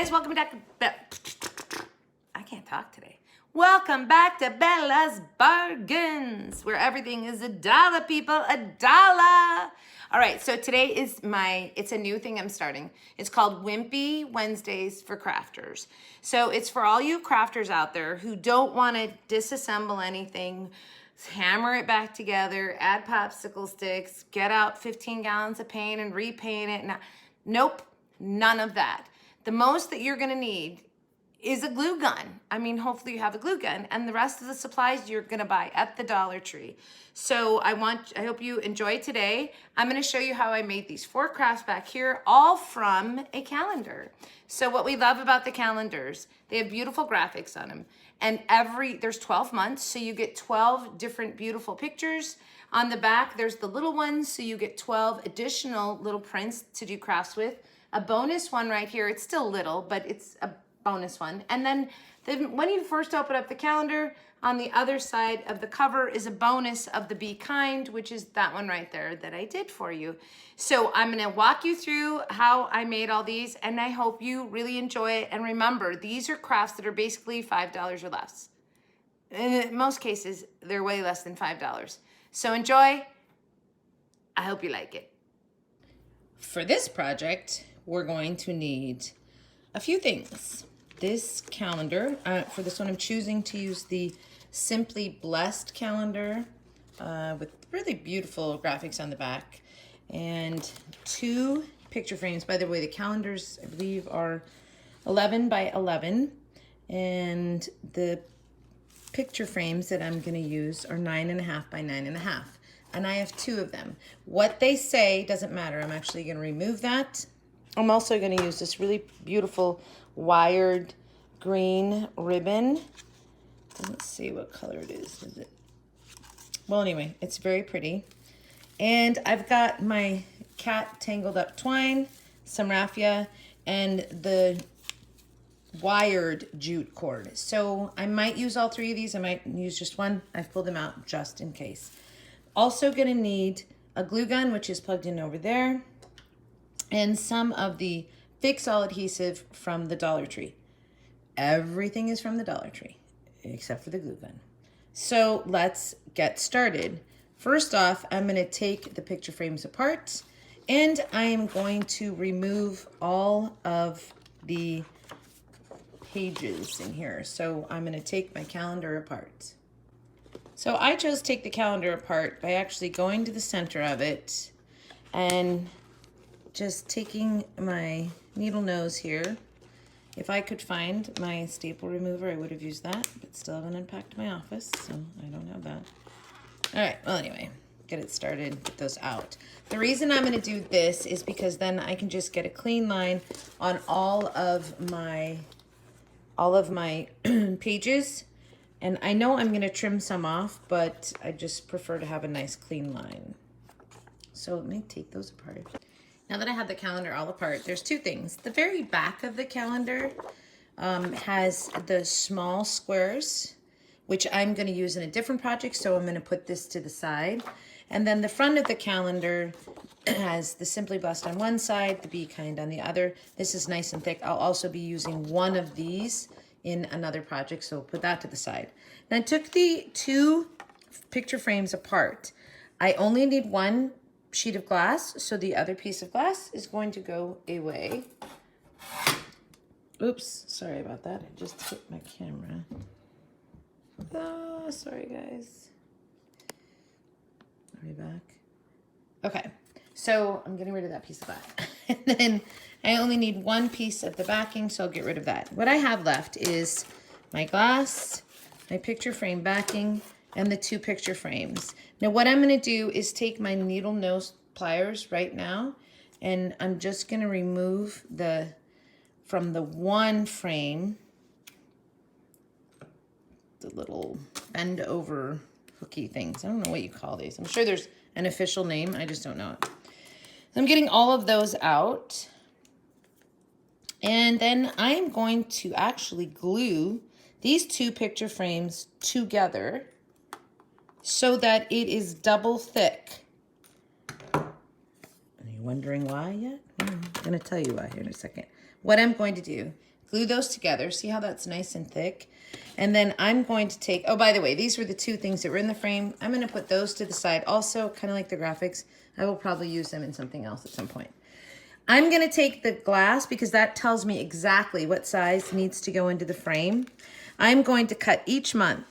guys, welcome back to I can't talk today. Welcome back to Bella's Bargains, where everything is $1, people, $1. All right, so today is it's a new thing I'm starting. It's called Wimpy Wednesdays for Crafters. So it's for all you crafters out there who don't want to disassemble anything, hammer it back together, add popsicle sticks, get out 15 gallons of paint and repaint it. Nope, none of that. The most that you're gonna need is a glue gun. I mean, hopefully you have a glue gun, and the rest of the supplies you're gonna buy at the Dollar Tree. So I hope you enjoy today. I'm gonna show you how I made these 4 crafts back here, all from a calendar. So what we love about the calendars, they have beautiful graphics on them. And there's 12 months, so you get 12 different beautiful pictures. On the back, there's the little ones, so you get 12 additional little prints to do crafts with. A bonus one right here, it's still little, but it's a bonus one. And then when you first open up the calendar, on the other side of the cover is a bonus of the Be Kind, which is that one right there that I did for you. So I'm gonna walk you through how I made all these, and I hope you really enjoy it. And remember, these are crafts that are basically $5 or less. In most cases, they're way less than $5. So enjoy. I hope you like it. For this project, we're going to need a few things. This calendar, for this one I'm choosing to use the Simply Blessed calendar with really beautiful graphics on the back, and 2 picture frames. By the way, the calendars, I believe, are 11 by 11, and the picture frames that I'm gonna use are 9.5 by 9.5. And I have 2 of them. What they say doesn't matter. I'm actually gonna remove that. I'm also gonna use this really beautiful wired green ribbon. Let's see what color it is. Is it? Well, anyway, it's very pretty. And I've got my cat tangled up twine, some raffia, and the wired jute cord. So I might use all 3 of these. I might use just one. I've pulled them out just in case. Also gonna need a glue gun, which is plugged in over there, and some of the Fix All adhesive from the Dollar Tree. Everything is from the Dollar Tree, except for the glue gun. So let's get started. First off, I'm gonna take the picture frames apart, and I am going to remove all of the pages in here. So I'm gonna take my calendar apart. So I chose to take the calendar apart by actually going to the center of it and just taking my needle nose here. If I could find my staple remover, I would have used that, but still haven't unpacked my office, so I don't have that. All right, well, anyway, get it started, get those out. The reason I'm gonna do this is because then I can just get a clean line on all of my pages. And I know I'm gonna trim some off, but I just prefer to have a nice clean line. So let me take those apart. Now that I have the calendar all apart, there's 2 things. The very back of the calendar has the small squares, which I'm gonna use in a different project, so I'm gonna put this to the side. And then the front of the calendar has the Simply Blessed on one side, the Be Kind on the other. This is nice and thick. I'll also be using one of these in another project, so put that to the side. And I took the 2 picture frames apart. I only need 1 sheet of glass, so the other piece of glass is going to go away. Oops, sorry about that. I just hit my camera. Oh, sorry guys. Are we back? Okay, so I'm getting rid of that piece of glass. And then I only need 1 piece of the backing, so I'll get rid of that. What I have left is my glass, my picture frame backing, and the 2 picture frames. Now what I'm gonna do is take my needle nose pliers right now, and I'm just gonna remove from the 1 frame, the little bend over hooky things. I don't know what you call these. I'm sure there's an official name, I just don't know it. So I'm getting all of those out. And then I'm going to actually glue these 2 picture frames together so that it is double thick. Are you wondering why yet? I'm going to tell you why here in a second. What I'm going to do glue those together. See how that's nice and thick? And then I'm going to take, oh, by the way, these were the two things that were in the frame. I'm going to put those to the side. Also, kind of like the graphics, I will probably use them in something else at some point. I'm going to take the glass because that tells me exactly what size needs to go into the frame. I'm going to cut each month.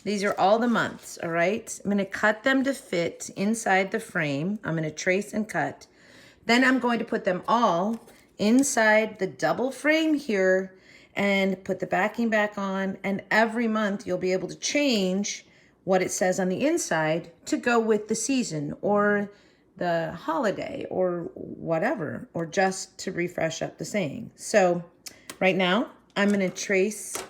These are all the months, all right? I'm going to cut them to fit inside the frame. I'm going to trace and cut. Then I'm going to put them all inside the double frame here and put the backing back on. And every month you'll be able to change what it says on the inside to go with the season or the holiday or whatever, or just to refresh up the saying. So right now I'm going to trace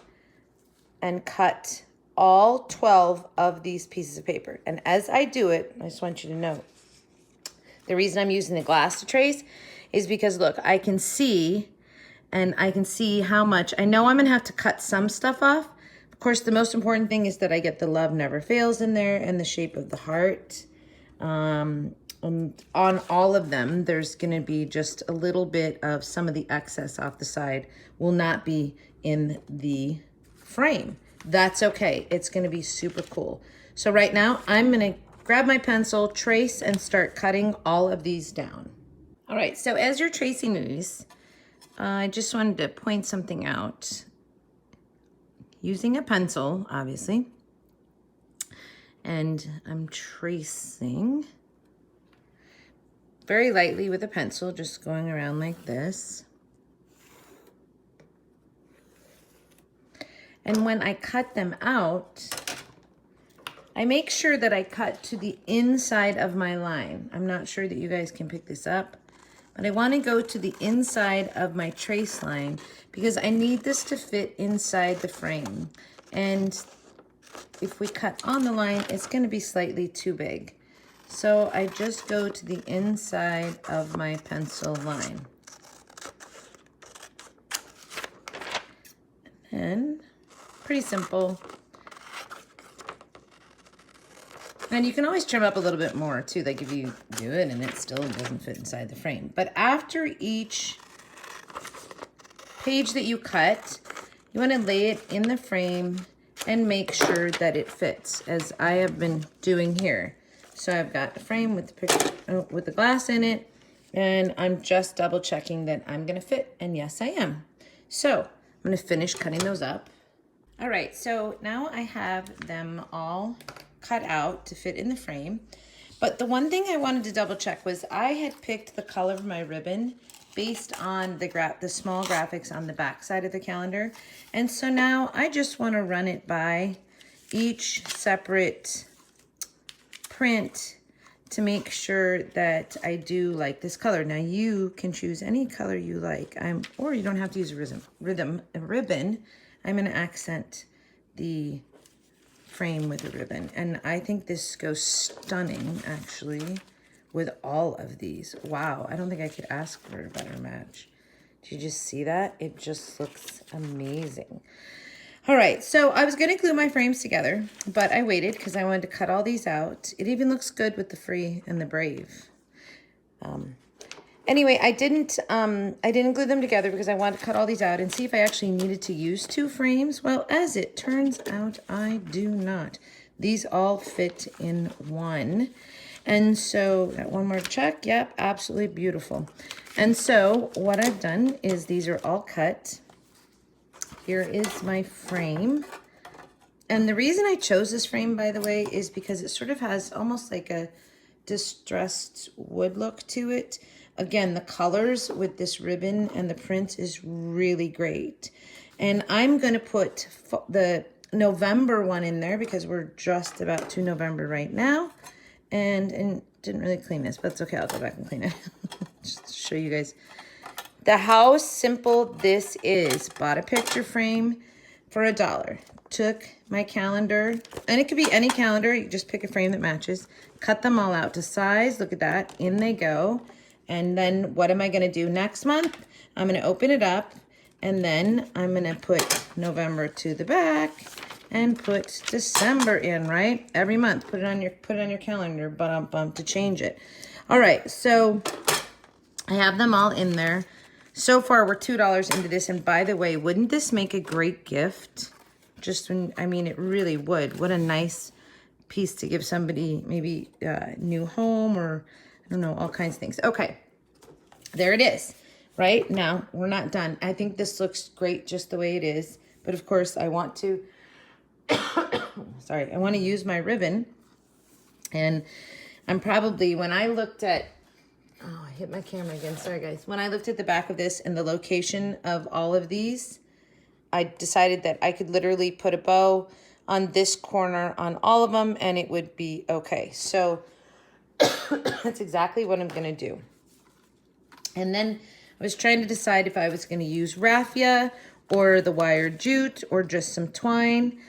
and cut all 12 of these pieces of paper. And as I do it, I just want you to know, the reason I'm using the glass to trace is because look, I can see, and I can see how much, I know I'm gonna have to cut some stuff off. Of course, the most important thing is that I get the love never fails in there and the shape of the heart. And on all of them, there's gonna be just a little bit of some of the excess off the side will not be in the frame. That's okay, it's gonna be super cool. So right now, I'm gonna grab my pencil, trace, and start cutting all of these down. All right, so as you're tracing these, I just wanted to point something out. Using a pencil, obviously, and I'm tracing very lightly with a pencil, just going around like this. And when I cut them out, I make sure that I cut to the inside of my line. I'm not sure that you guys can pick this up, but I want to go to the inside of my trace line because I need this to fit inside the frame. And if we cut on the line, it's going to be slightly too big. So I just go to the inside of my pencil line. And pretty simple. And you can always trim up a little bit more too, like if you do it and it still doesn't fit inside the frame. But after each page that you cut, you want to lay it in the frame and make sure that it fits, as I have been doing here. So I've got the frame with the picture, with the glass in it, and I'm just double checking that I'm gonna fit, and yes I am. So I'm gonna finish cutting those up. All right, so now I have them all cut out to fit in the frame. But the one thing I wanted to double check was I had picked the color of my ribbon based on the small graphics on the back side of the calendar. And so now I just want to run it by each separate print to make sure that I do like this color. Now you can choose any color you like, or you don't have to use a ribbon. I'm going to accent the frame with a ribbon, and I think this goes stunning actually with all of these. Wow, I don't think I could ask for a better match. Do you just see that? It just looks amazing. All right, so I was gonna glue my frames together, but I waited because I wanted to cut all these out. It even looks good with the Free and the Brave. Anyway, I didn't glue them together because I wanted to cut all these out and see if I actually needed to use 2 frames. Well, as it turns out, I do not. These all fit in one. And so, got one more to check. Yep, absolutely beautiful. And so, what I've done is these are all cut. Here is my frame. And the reason I chose this frame, by the way, is because it sort of has almost like a distressed wood look to it. Again, the colors with this ribbon and the print is really great. And I'm going to put the November one in there because we're just about to November right now. And didn't really clean this, but it's okay. I'll go back and clean it. Just to show you guys how simple this is. Bought a picture frame for $1. Took my calendar, and it could be any calendar. You just pick a frame that matches. Cut them all out to size. Look at that. In they go. And then what am I going to do next month? I'm going to open it up, and then I'm going to put November to the back and put December in, right? Every month, put it on your calendar, to change it. All right, so I have them all in there. So far, we're $2 into this. And by the way, wouldn't this make a great gift? Just when, I mean, it really would. What a nice piece to give somebody, maybe a new home or, I don't know, all kinds of things. Okay, there it is. Right now, we're not done. I think this looks great just the way it is. But of course, I want to, sorry, I want to use my ribbon. And I'm probably, when I looked at, oh, I hit my camera again. Sorry, guys. When I looked at the back of this and the location of all of these, I decided that I could literally put a bow on this corner on all of them and it would be okay. So that's exactly what I'm going to do. And then I was trying to decide if I was going to use raffia or the wire jute or just some twine.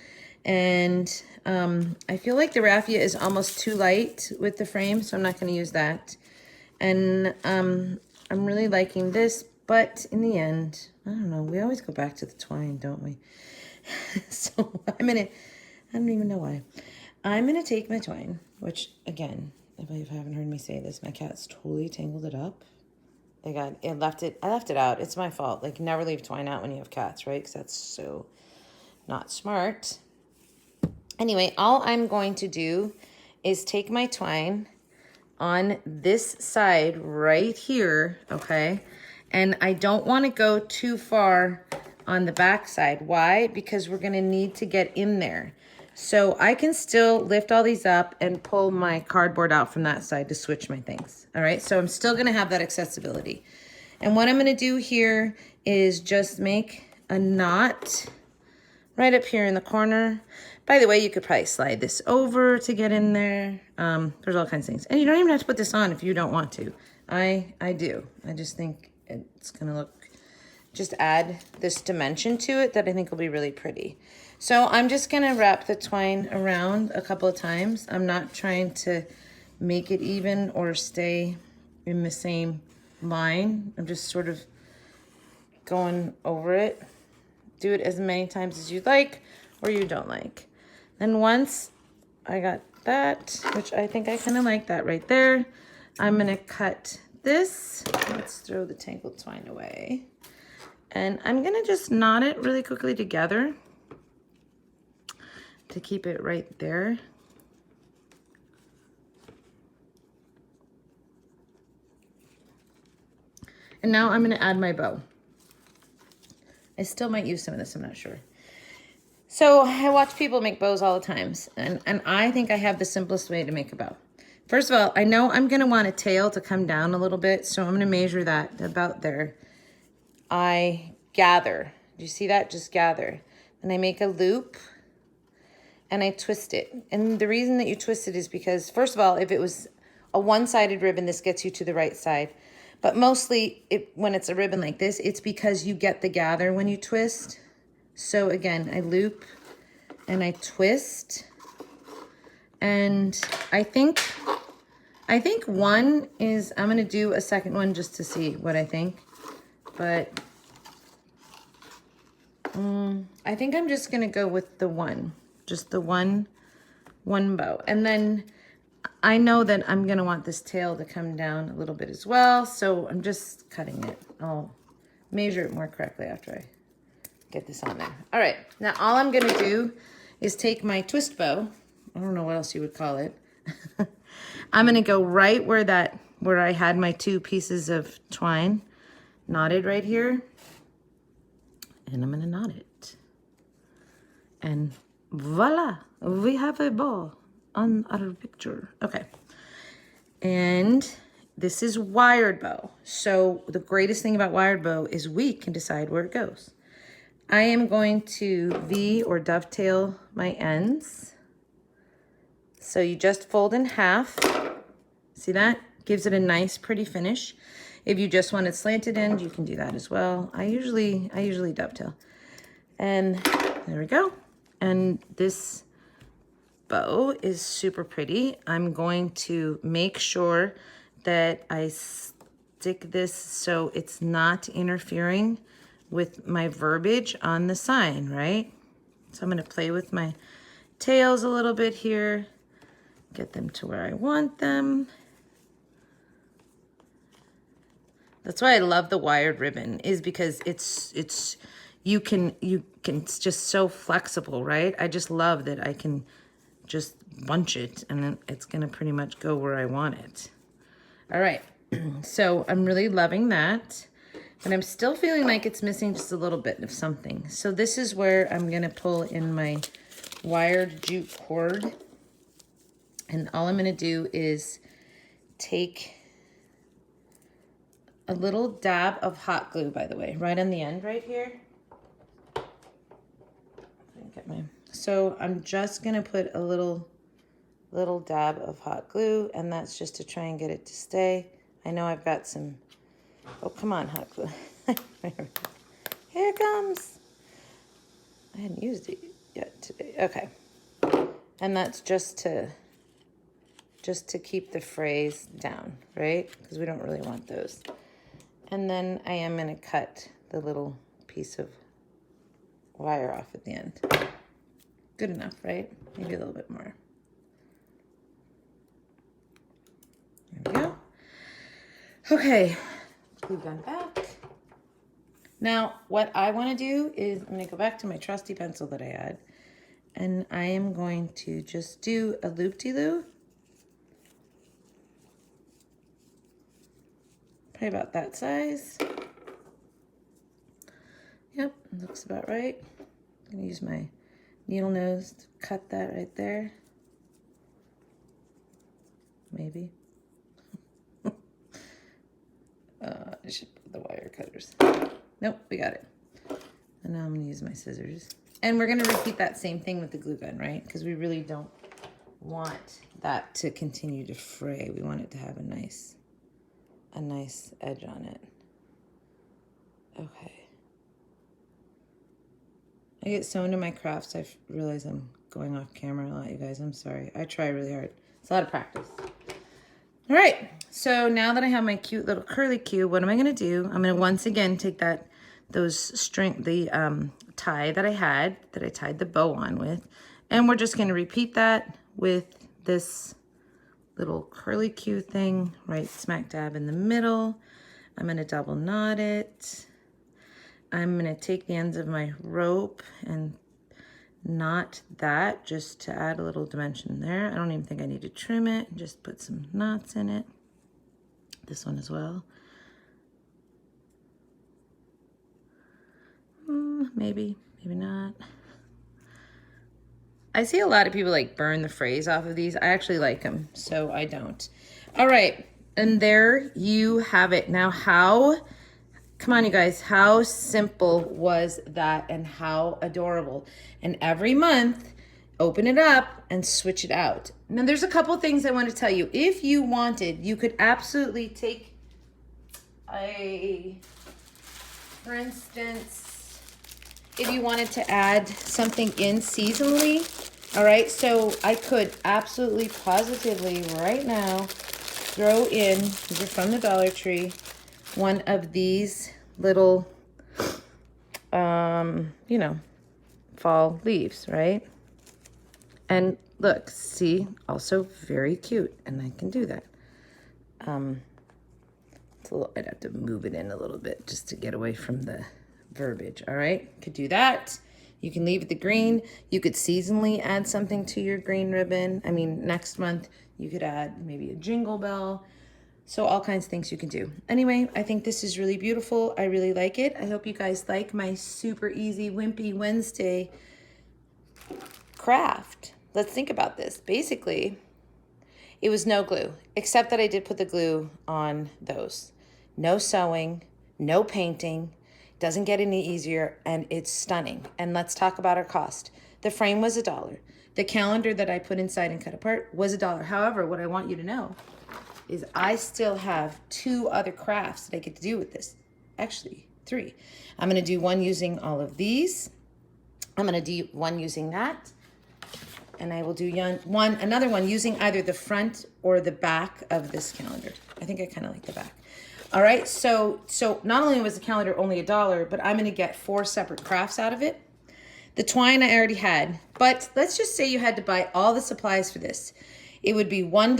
And I feel like the raffia is almost too light with the frame, so I'm not going to use that. And I'm really liking this, but in the end, I don't know, we always go back to the twine, don't we? So I don't even know why. I'm going to take my twine, which again, if you haven't heard me say this, my cat's totally tangled it up. I left it out. It's my fault. Like, never leave twine out when you have cats, right? Because that's so not smart. Anyway, all I'm going to do is take my twine on this side right here, okay? And I don't want to go too far on the back side. Why? Because we're going to need to get in there. So I can still lift all these up and pull my cardboard out from that side to switch my things. All right, so I'm still gonna have that accessibility. And what I'm gonna do here is just make a knot right up here in the corner. By the way, you could probably slide this over to get in there. There's all kinds of things. And you don't even have to put this on if you don't want to. I do. I just think it's gonna look, just add this dimension to it that I think will be really pretty. So I'm just gonna wrap the twine around a couple of times. I'm not trying to make it even or stay in the same line. I'm just sort of going over it. Do it as many times as you'd like or you don't like. Then once I got that, which I think I kind of like that right there, I'm gonna cut this. Let's throw the tangled twine away. And I'm gonna just knot it really quickly together to keep it right there. And now I'm gonna add my bow. I still might use some of this, I'm not sure. So I watch people make bows all the time, and I think I have the simplest way to make a bow. First of all, I know I'm gonna want a tail to come down a little bit, so I'm gonna measure that about there. I gather, do you see that? Just gather. And I make a loop and I twist it. And the reason that you twist it is because, first of all, if it was a one-sided ribbon, this gets you to the right side. But mostly, when it's a ribbon like this, it's because you get the gather when you twist. So again, I loop and I twist. And I think one is, I'm gonna do a second one just to see what I think. But I think I'm just gonna go with the one. Just the one bow. And then I know that I'm gonna want this tail to come down a little bit as well, so I'm just cutting it. I'll measure it more correctly after I get this on there. All right, now all I'm gonna do is take my twist bow, I don't know what else you would call it. I'm gonna go right where I had my two pieces of twine knotted right here, and I'm gonna knot it. And voila, we have a bow on our picture. Okay, and this is wired bow. So the greatest thing about wired bow is we can decide where it goes. I am going to V or dovetail my ends. So you just fold in half. See that? Gives it a nice pretty finish. If you just want it slanted end, you can do that as well. I usually dovetail. And there we go. And this bow is super pretty. I'm going to make sure that I stick this so it's not interfering with my verbiage on the sign, right? So I'm gonna play with my tails a little bit here, get them to where I want them. That's why I love the wired ribbon, is because it's it's just so flexible, right? I just love that I can just bunch it and then it's gonna pretty much go where I want it. All right, so I'm really loving that, but I'm still feeling like it's missing just a little bit of something. So this is where I'm gonna pull in my wired jute cord, and all I'm gonna do is take a little dab of hot glue, by the way, right on the end right here. So I'm just gonna put a little dab of hot glue, and that's just to try and get it to stay. I know I've got some, oh, come on, hot glue. Here it comes. I hadn't used it yet today. Okay. And that's just to keep the frays down, right? Because we don't really want those. And then I am gonna cut the little piece of wire off at the end. Good enough, right? Maybe a little bit more. There we go. Okay, glue gun back. Now, what I want to do is I'm going to go back to my trusty pencil that I had, and I am going to just do a loop-de-loo. Probably about that size. Yep, looks about right. I'm going to use my needle nose to cut that right there. Maybe. I should put the wire cutters. Nope, we got it. And now I'm gonna use my scissors. And we're gonna repeat that same thing with the glue gun, right? Because we really don't want that to continue to fray. We want it to have a nice edge on it. Okay. I get so into my crafts, I realize I'm going off camera a lot, you guys. I'm sorry. I try really hard. It's a lot of practice. All right, so now that I have my cute little curly Q, what am I gonna do? I'm gonna once again take the tie that I tied the bow on with, and we're just gonna repeat that with this little curly Q thing right smack dab in the middle. I'm gonna double knot it. I'm gonna take the ends of my rope and knot that just to add a little dimension there. I don't even think I need to trim it. Just put some knots in it. This one as well. Maybe, maybe not. I see a lot of people like burn the frays off of these. I actually like them, so I don't. All right, and there you have it. Now come on, you guys, how simple was that and how adorable. And every month, open it up and switch it out. Now, there's a couple things I want to tell you. If you wanted, you could absolutely take for instance, if you wanted to add something in seasonally, all right, so I could absolutely, positively, right now, throw in, these are from the Dollar Tree, one of these little, you know, fall leaves, right? And look, see, also very cute, and I can do that. It's a little, I'd have to move it in a little bit just to get away from the verbiage, all right? Could do that. You can leave it the green. You could seasonally add something to your green ribbon. I mean, next month you could add maybe a jingle bell. So all kinds of things you can do. Anyway, I think this is really beautiful. I really like it. I hope you guys like my super easy Wimpy Wednesday craft. Let's think about this. Basically, it was no glue, except that I did put the glue on those. No sewing, no painting, doesn't get any easier, and it's stunning. And let's talk about our cost. The frame was $1. The calendar that I put inside and cut apart was $1. However, what I want you to know is I still have 2 other crafts that I get to do with this. Actually, 3. I'm gonna do one using all of these. I'm gonna do one using that. And I will do another one using either the front or the back of this calendar. I think I kind of like the back. All right, so not only was the calendar only $1, but I'm gonna get 4 separate crafts out of it. The twine I already had, but let's just say you had to buy all the supplies for this. It would be $1,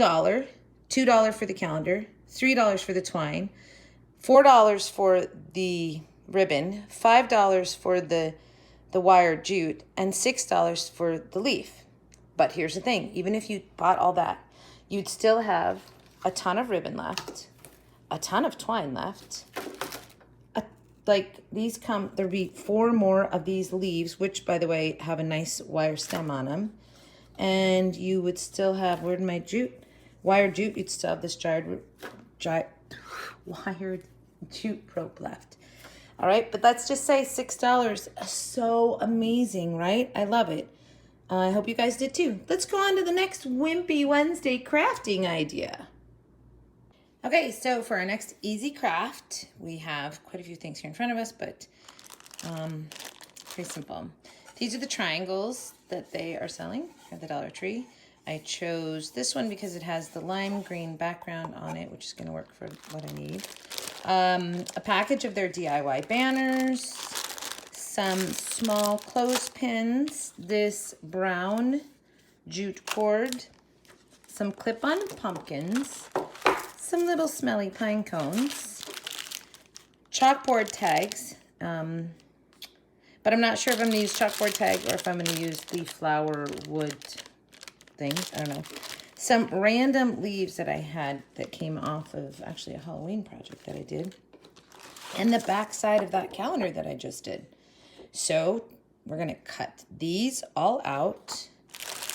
$2 for the calendar, $3 for the twine, $4 for the ribbon, $5 for the wire jute, and $6 for the leaf. But here's the thing, even if you bought all that, you'd still have a ton of ribbon left, a ton of twine left. Like these there'll be 4 more of these leaves, which by the way, have a nice wire stem on them. And you would still have, where'd my wire jute, you'd still have this wired jute rope left. All right, but let's just say $6. So amazing, right? I love it. I hope you guys did too. Let's go on to the next Wimpy Wednesday crafting idea. Okay, so for our next easy craft, we have quite a few things here in front of us, but pretty simple. These are the triangles that they are selling at the Dollar Tree. I chose this one because it has the lime green background on it, which is going to work for what I need. A package of their DIY banners, some small clothespins, this brown jute cord, some clip-on pumpkins, some little smelly pine cones, chalkboard tags, but I'm not sure if I'm going to use chalkboard tag or if I'm going to use the flower wood thing. I don't know. Some random leaves that I had that came off of actually a Halloween project that I did, and the back side of that calendar that I just did. So we're going to cut these all out,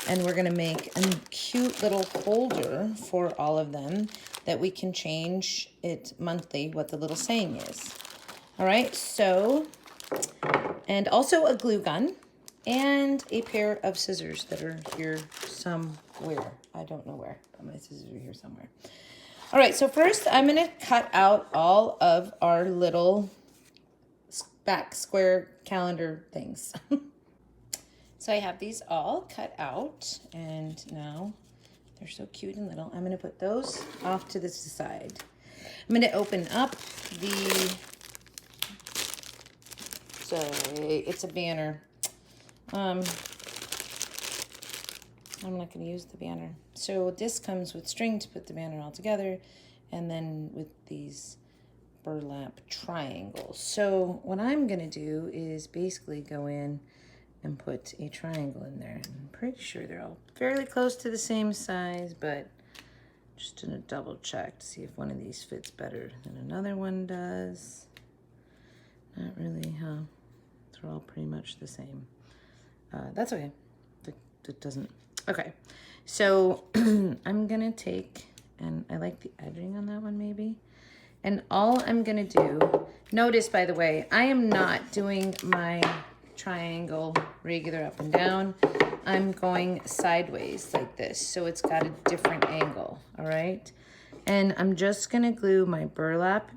and we're going to make a cute little holder for all of them that we can change it monthly what the little saying is. All right, so, and also a glue gun and a pair of scissors that are here somewhere. I don't know where, but my scissors are here somewhere. All right, so first I'm gonna cut out all of our little back square calendar things. So I have these all cut out, and now they're so cute and little. I'm gonna put those off to the side. I'm gonna open up it's a banner. I'm not gonna use the banner. So this comes with string to put the banner all together, and then with these burlap triangles. So what I'm gonna do is basically go in and put a triangle in there. I'm pretty sure they're all fairly close to the same size, but just gonna double check to see if one of these fits better than another one does. Not really, huh? They're all pretty much the same. That's okay. That doesn't, okay. So I'm gonna take, and I like the edging on that one maybe. And all I'm gonna do, notice by the way, I am not doing my triangle regular up and down. I'm going sideways like this, so it's got a different angle, all right? And I'm just gonna glue my burlap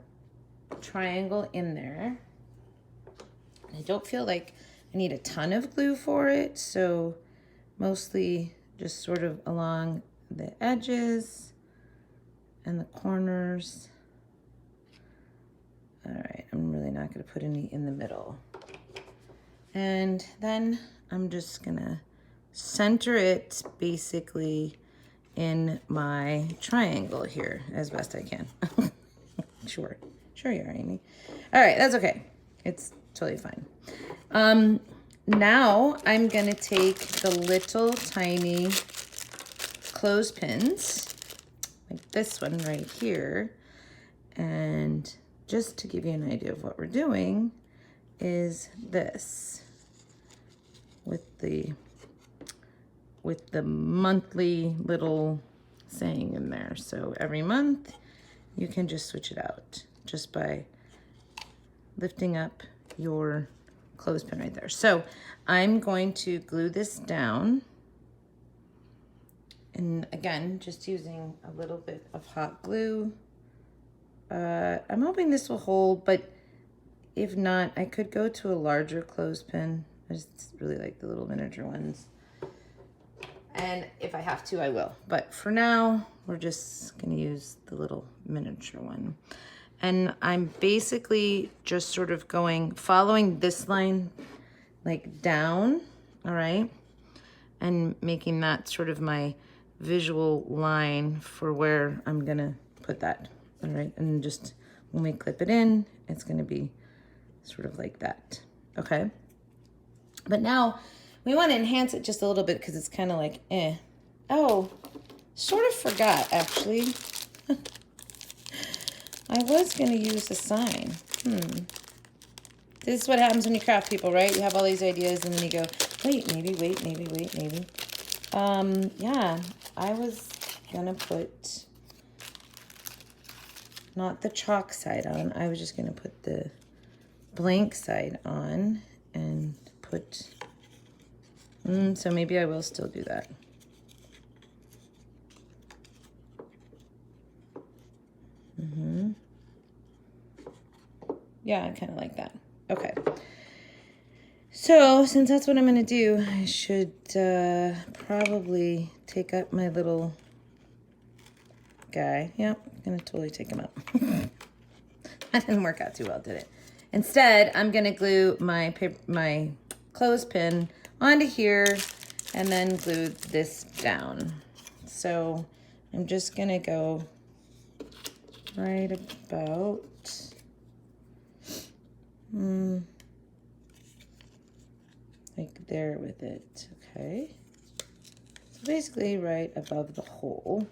triangle in there. I don't feel like I need a ton of glue for it, so mostly just sort of along the edges and the corners. All right, I'm really not gonna put any in the middle. And then I'm just gonna center it basically in my triangle here as best I can. Sure you are, Amy. All right, that's okay. It's totally fine. Now I'm gonna take the little tiny clothespins, like this one right here, and just to give you an idea of what we're doing is this with the monthly little saying in there. So every month you can just switch it out just by lifting up your clothespin right there. So I'm going to glue this down, and again just using a little bit of hot glue. I'm hoping this will hold, but if not, I could go to a larger clothespin. I just really like the little miniature ones. And if I have to, I will. But for now, we're just gonna use the little miniature one. And I'm basically just sort of following this line like down, all right? And making that sort of my visual line for where I'm gonna put that, all right? And just when we clip it in, it's gonna be sort of like that, okay? But now we wanna enhance it just a little bit because it's kind of like, eh. Oh, sort of forgot actually. I was gonna use a sign. This is what happens when you craft, people, right? You have all these ideas and then you go, wait, maybe, wait, maybe, wait, maybe. Yeah, I was gonna put not the chalk side on. I was just gonna put the blank side on and put, so maybe I will still do that. Yeah, I kind of like that. Okay. So since that's what I'm gonna do, I should probably take up my little guy. Yep, I'm gonna totally take him up. That didn't work out too well, did it? Instead, I'm gonna glue my my clothespin onto here and then glue this down. So I'm just gonna go right about like there with it, okay? So basically right above the hole.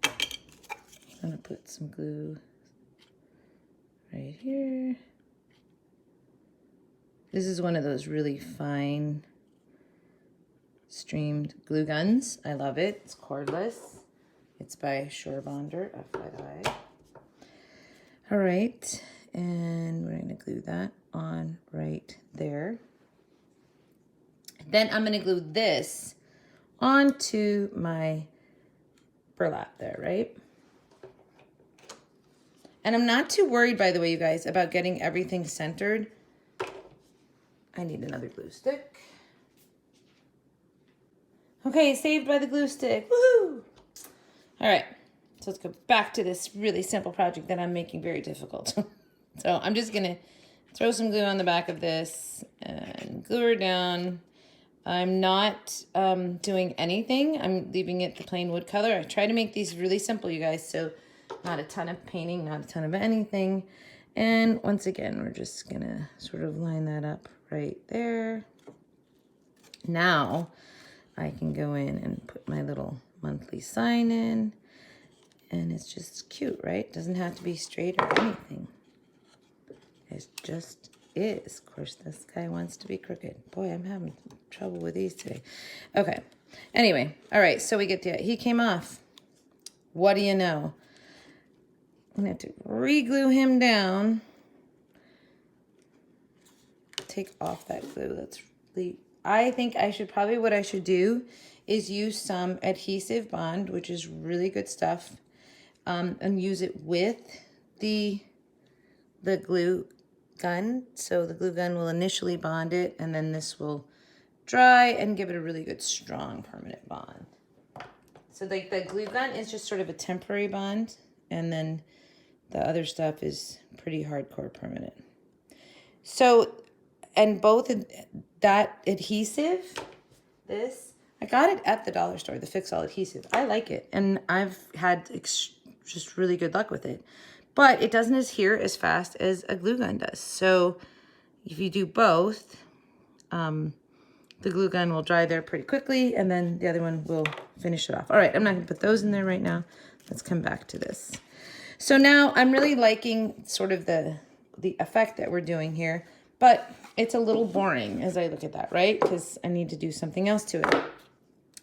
I'm gonna put some glue right here. This is one of those really fine streamed glue guns. I love it. It's cordless. It's by Surebonder, FYI. All right, and we're gonna glue that on right there. Then I'm gonna glue this onto my burlap there, right? And I'm not too worried, by the way, you guys, about getting everything centered. I need another glue stick. Okay, saved by the glue stick, woohoo! All right, so let's go back to this really simple project that I'm making very difficult. So I'm just gonna throw some glue on the back of this and glue her down. I'm not doing anything. I'm leaving it the plain wood color. I try to make these really simple, you guys, so not a ton of painting, not a ton of anything. And once again, we're just gonna sort of line that up right there. Now I can go in and put my little monthly sign in, and it's just cute, right? Doesn't have to be straight or anything. It just is. Of course, this guy wants to be crooked. Boy, I'm having trouble with these today. Okay. Anyway, all right, so we get to it. He came off. What do you know? I'm going to have to re-glue him down. Take off that glue. That's really... I think I should probably, what I should do is use some adhesive bond, which is really good stuff, and use it with the glue gun. So the glue gun will initially bond it, and then this will dry and give it a really good, strong, permanent bond. So like the glue gun is just sort of a temporary bond, and then the other stuff is pretty hardcore permanent. So, and both that adhesive, I got it at the dollar store, the Fix All adhesive. I like it, and I've had just really good luck with it. But it doesn't adhere as fast as a glue gun does. So if you do both, the glue gun will dry there pretty quickly, and then the other one will finish it off. All right, I'm not gonna put those in there right now. Let's come back to this. So now I'm really liking sort of the effect that we're doing here, but it's a little boring as I look at that, right? Because I need to do something else to it.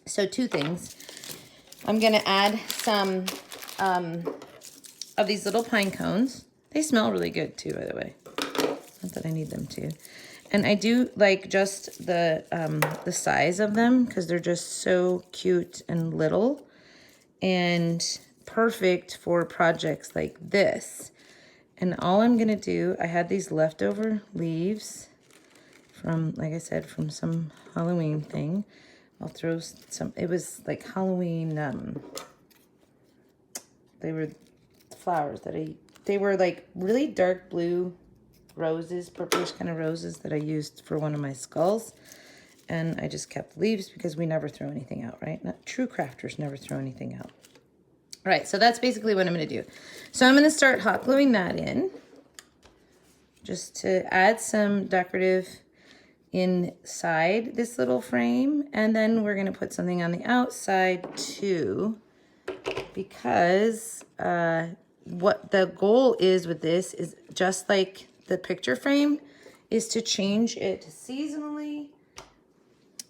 So two things. I'm gonna add some of these little pine cones. They smell really good too, by the way. Not that I need them to. And I do like just the size of them because they're just so cute and little and perfect for projects like this. And all I'm gonna do, I had these leftover leaves from, like I said, from some Halloween thing. I'll throw some, it was like Halloween, they were flowers that they were like really dark blue roses, purplish kind of roses that I used for one of my skulls. And I just kept leaves because we never throw anything out, right? Not true crafters never throw anything out. All right, so that's basically what I'm gonna do. So I'm gonna start hot gluing that in just to add some decorative inside this little frame. And then we're gonna put something on the outside too, because what the goal is with this is just like the picture frame is to change it seasonally.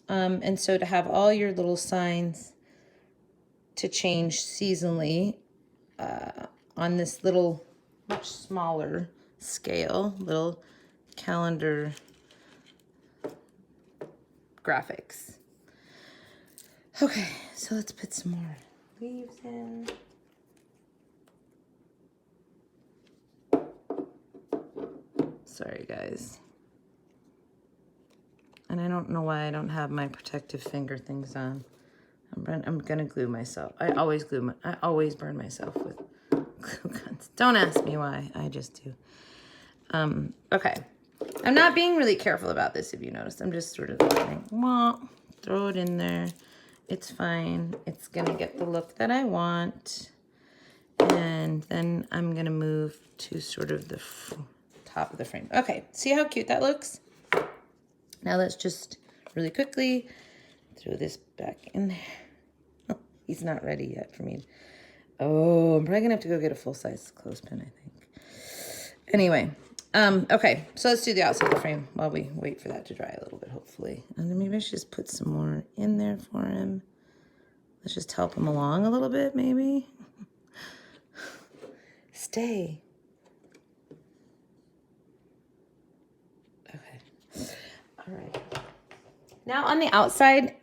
And so to have all your little signs to change seasonally on this little, much smaller scale, little calendar graphics. Okay, so let's put some more leaves in. Sorry, guys. And I don't know why I don't have my protective finger things on. I'm gonna glue myself. I always burn myself with glue guns. Don't ask me why, I just do. Okay. I'm not being really careful about this, if you noticed. I'm just sort of like, wah, throw it in there. It's fine. It's gonna get the look that I want. And then I'm gonna move to sort of the top of the frame. Okay, see how cute that looks? Now let's just really quickly throw this back in there. Oh, he's not ready yet for me. Oh, I'm probably gonna have to go get a full-size clothespin, I think. Anyway, okay, so let's do the outside of the frame while we wait for that to dry a little bit, hopefully. And then maybe I should just put some more in there for him. Let's just help him along a little bit, maybe. Stay. Okay. All right. Now on the outside,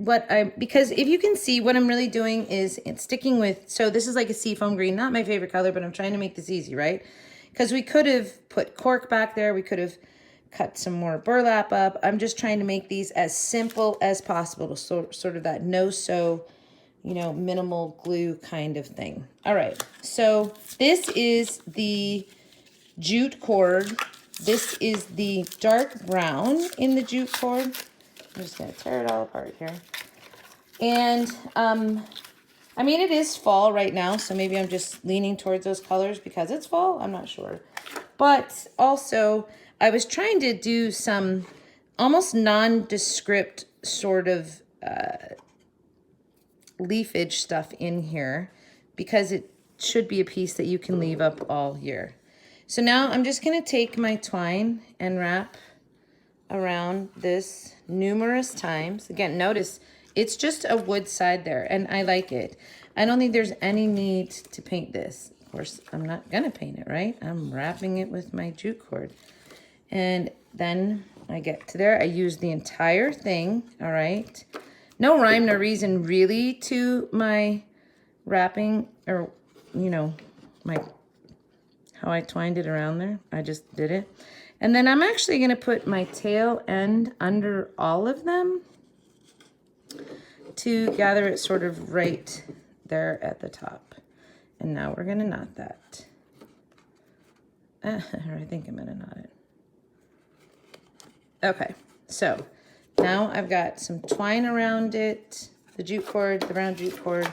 because if you can see, what I'm really doing is it's sticking with, so this is like a seafoam green, not my favorite color, but I'm trying to make this easy, right? Because we could have put cork back there. We could have cut some more burlap up. I'm just trying to make these as simple as possible to sort of that no-sew, you know, minimal glue kind of thing. All right, so this is the jute cord. This is the dark brown in the jute cord. I'm just gonna tear it all apart here. And I mean, it is fall right now, so maybe I'm just leaning towards those colors because it's fall, I'm not sure. But also, I was trying to do some almost nondescript sort of leafage stuff in here because it should be a piece that you can leave up all year. So now I'm just gonna take my twine and wrap around this numerous times. Again, notice it's just a wood side there and I like it. I don't think there's any need to paint this. Of course, I'm not gonna paint it, right? I'm wrapping it with my jute cord. And then I get to there, I use the entire thing, all right? No rhyme, no reason really to my wrapping or, you know, how I twined it around there. I just did it. And then I'm actually gonna put my tail end under all of them to gather it sort of right there at the top. And now we're gonna knot that. Or I think I'm gonna knot it. Okay, so now I've got some twine around it, the jute cord, the brown jute cord.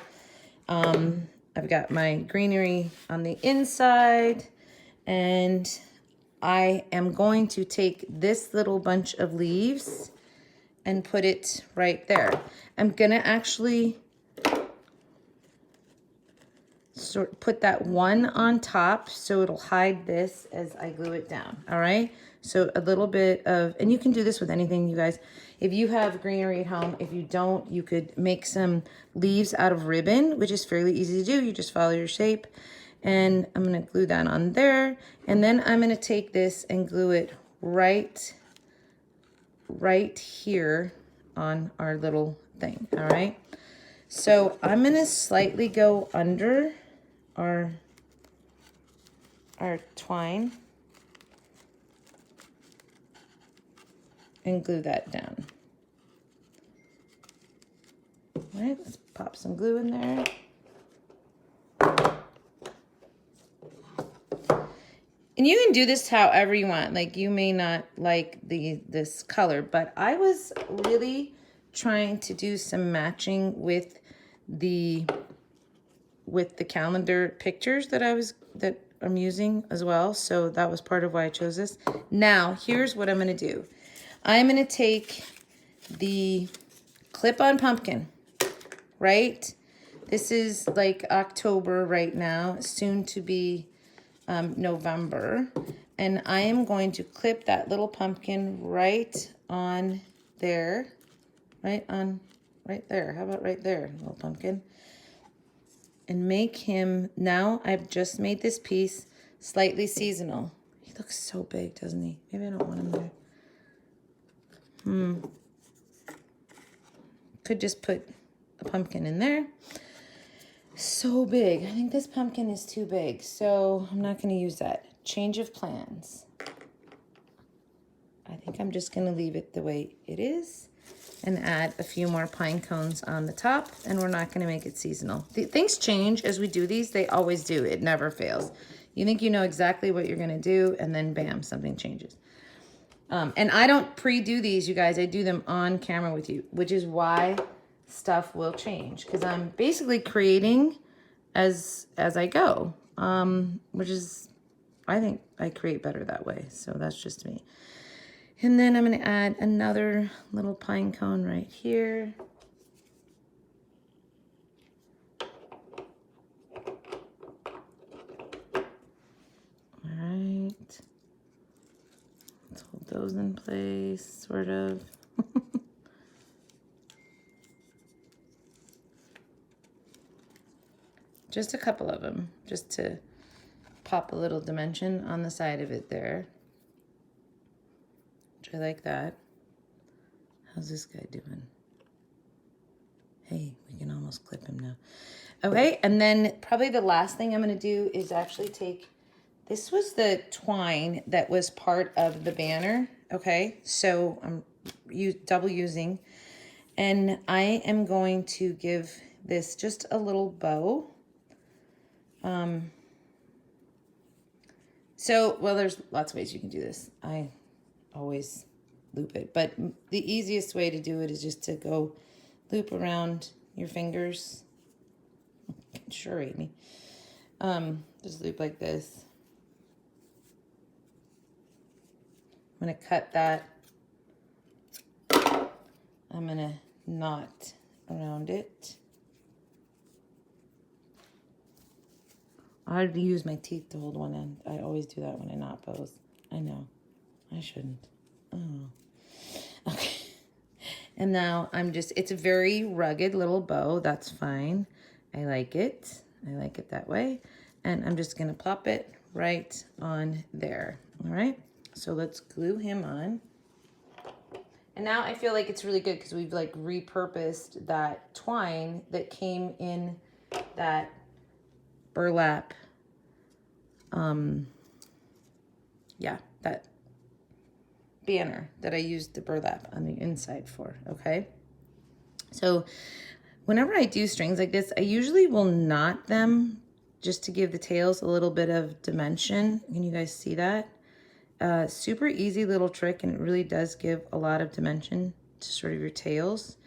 I've got my greenery on the inside, and I am going to take this little bunch of leaves and put it right there. I'm gonna actually put that one on top so it'll hide this as I glue it down, all right? So a little bit of, and you can do this with anything, you guys. If you have greenery at home, if you don't, you could make some leaves out of ribbon, which is fairly easy to do. You just follow your shape. And I'm gonna glue that on there. And then I'm gonna take this and glue it right here on our little thing, all right? So I'm gonna slightly go under our twine and glue that down. All right, let's pop some glue in there. And you can do this however you want. Like, you may not like this color, but I was really trying to do some matching with the with the calendar pictures that I'm using as well. So that was part of why I chose this. Now, here's what I'm going to do. I'm going to take the clip-on pumpkin, right? This is like October right now, soon to be November. And I am going to clip that little pumpkin right on there, right there. How about right there, little pumpkin? And make him, now I've just made this piece slightly seasonal. He looks so big, doesn't he? Maybe I don't want him there. Could just put a pumpkin in there. So big. I think this pumpkin is too big, so I'm not going to use that. Change of plans. I think I'm just going to leave it the way it is and add a few more pine cones on the top, and we're not going to make it seasonal. Things change as we do these. They always do. It never fails. You think you know exactly what you're going to do, and then bam, something changes. And I don't pre-do these, you guys. I do them on camera with you, which is why stuff will change, because I'm basically creating as I go, which is, I think I create better that way. So that's just me. And then I'm going to add another little pine cone right here. All right. Let's hold those in place, sort of. Just a couple of them, just to pop a little dimension on the side of it there. I like that. How's this guy doing? Hey, we can almost clip him now. Okay, and then probably the last thing I'm going to do is actually take, this was the twine that was part of the banner, okay? So I'm double using, and I am going to give this just a little bow. Well, there's lots of ways you can do this. I always loop it, but the easiest way to do it is just to go loop around your fingers. Sure, Amy. Just loop like this. I'm going to cut that. I'm going to knot around it. I use my teeth to hold one end. I always do that when I knot bows. I know. I shouldn't. Oh. Okay. And now it's a very rugged little bow. That's fine. I like it. I like it that way. And I'm just going to pop it right on there. All right. So let's glue him on. And now I feel like it's really good because we've like repurposed that twine that came in that burlap. That banner that I used the burlap on the inside for, okay? So whenever I do strings like this, I usually will knot them just to give the tails a little bit of dimension. Can you guys see that? Super easy little trick, and it really does give a lot of dimension to sort of your tails.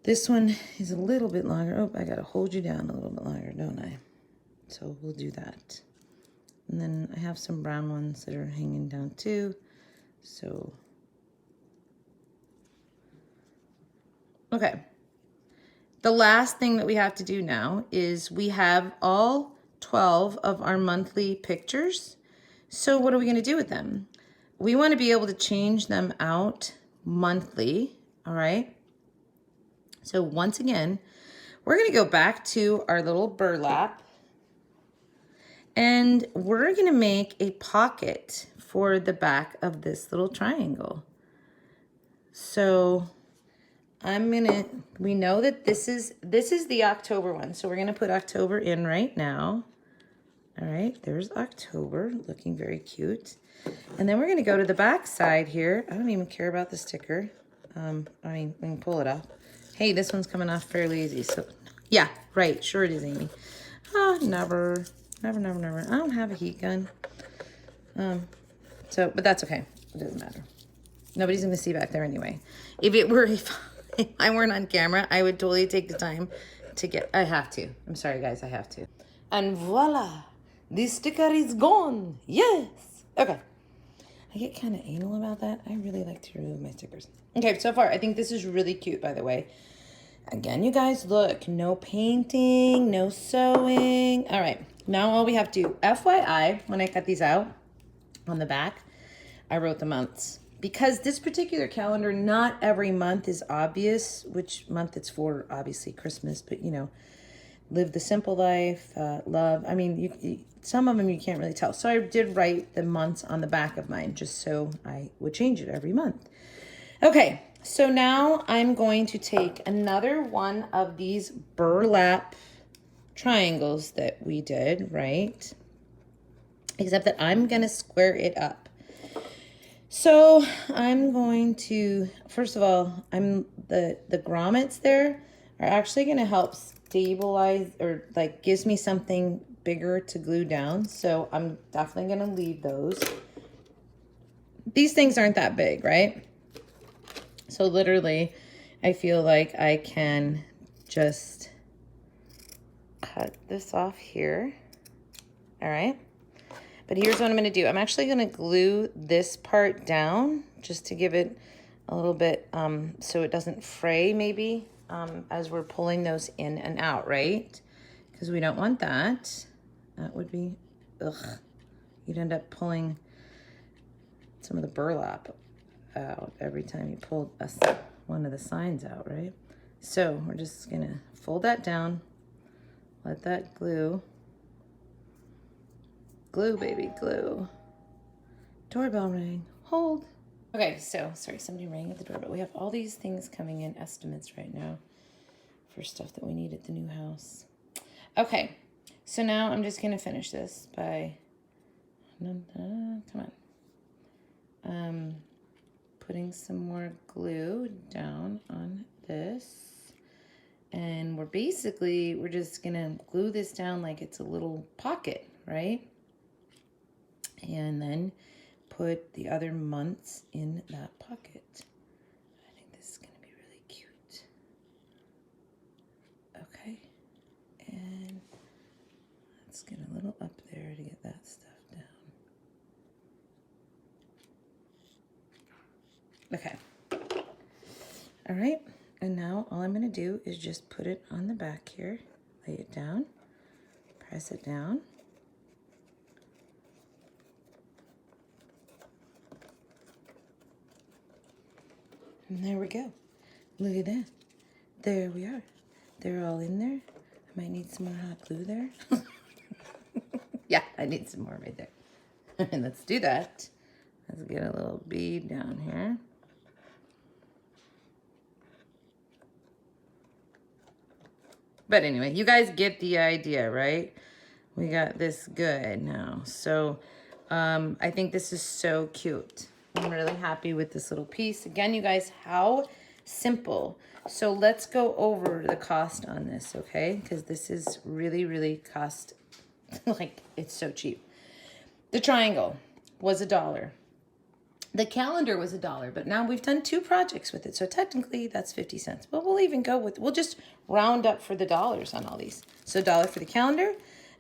This one is a little bit longer. Oh, I gotta hold you down a little bit longer, don't I? So we'll do that. And then I have some brown ones that are hanging down too. So, okay. The last thing that we have to do now is we have all 12 of our monthly pictures. So what are we going to do with them? We want to be able to change them out monthly, all right? So once again, we're going to go back to our little burlap, and we're going to make a pocket for the back of this little triangle. So we know that this is the October one. So we're going to put October in right now. All right, there's October, looking very cute. And then we're going to go to the back side here. I don't even care about the sticker. I mean, we can pull it off. Hey, this one's coming off fairly easy. So, yeah, right. Sure it is, Amy. Oh, never. I don't have a heat gun. But that's okay. It doesn't matter. Nobody's going to see back there anyway. If I weren't on camera, I would totally take the time to get, I have to. I'm sorry, guys, I have to. And voila, the sticker is gone. Yes. Okay. I get kind of anal about that. I really like to remove my stickers. Okay, so far, I think this is really cute, by the way. Again, you guys, look, no painting, no sewing. All right, now all we have to do, FYI, when I cut these out on the back, I wrote the months. Because this particular calendar, not every month is obvious which month it's for, obviously Christmas, but you know, live the simple life, love. I mean, some of them you can't really tell. So I did write the months on the back of mine just so I would change it every month. Okay, so now I'm going to take another one of these burlap triangles that we did, right? Except that I'm going to square it up. So I'm going to, first of all, the grommets there are actually going to help stabilize, or like gives me something bigger to glue down. So I'm definitely going to leave those. These things aren't that big, right? So literally, I feel like I can just cut this off here. All right. But here's what I'm going to do. I'm actually going to glue this part down just to give it a little bit so it doesn't fray maybe as we're pulling those in and out, right? Because we don't want that. That would be, ugh. You'd end up pulling some of the burlap out every time you pulled one of the signs out, right? So we're just going to fold that down, let that glue. Glue, baby, glue. Doorbell ring. Hold. Okay, so, sorry, somebody rang at the door, but we have all these things coming in, estimates right now for stuff that we need at the new house. Okay, so now I'm just going to finish this by, come on, putting some more glue down on this. And we're just going to glue this down like it's a little pocket, right? And then put the other months in that pocket. I think this is going to be really cute. Okay. And let's get a little up there to get that stuff down. Okay. All right. And now all I'm going to do is just put it on the back here. Lay it down. Press it down. And there we go. Look at that. There we are. They're all in there. I might need some more hot glue there. Yeah, I need some more right there. And let's do that. Let's get a little bead down here. But anyway, you guys get the idea, right? We got this good now. So I think this is so cute. I'm really happy with this little piece. Again, you guys, how simple. So let's go over the cost on this, okay? Because this is really, really cost, like, it's so cheap. The triangle was $1. The calendar was $1, but now we've done 2 projects with it. So technically that's 50 cents. But we'll even go with, we'll just round up for the dollars on all these. So $1 for the calendar,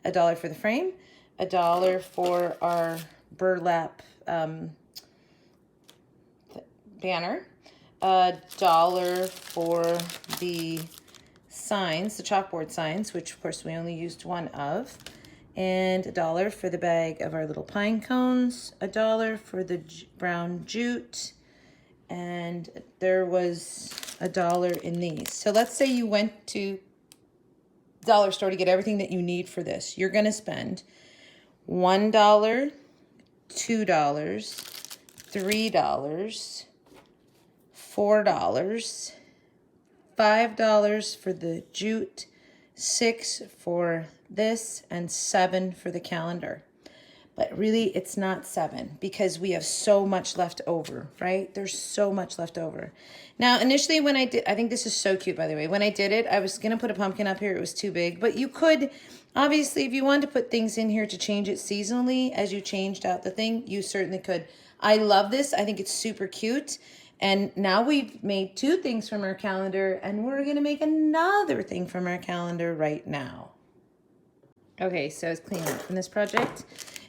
$1 for the frame, $1 for our burlap banner, $1 for the signs, the chalkboard signs, which of course we only used one of, and $1 for the bag of our little pine cones, $1 for the brown jute, and there was $1 in these. So let's say you went to dollar store to get everything that you need for this. You're gonna spend $1, $2, $3, $4, $5 for the jute, $6 for this, and $7 for the calendar. But really, it's not $7 because we have so much left over, right? There's so much left over. Now, initially when I think this is so cute, by the way. When I did it, I was going to put a pumpkin up here. It was too big. But you could, obviously, if you wanted to put things in here to change it seasonally as you changed out the thing, you certainly could. I love this. I think it's super cute. And now we've made 2 things from our calendar, and we're gonna make another thing from our calendar right now. Okay, so I was cleaning up in this project,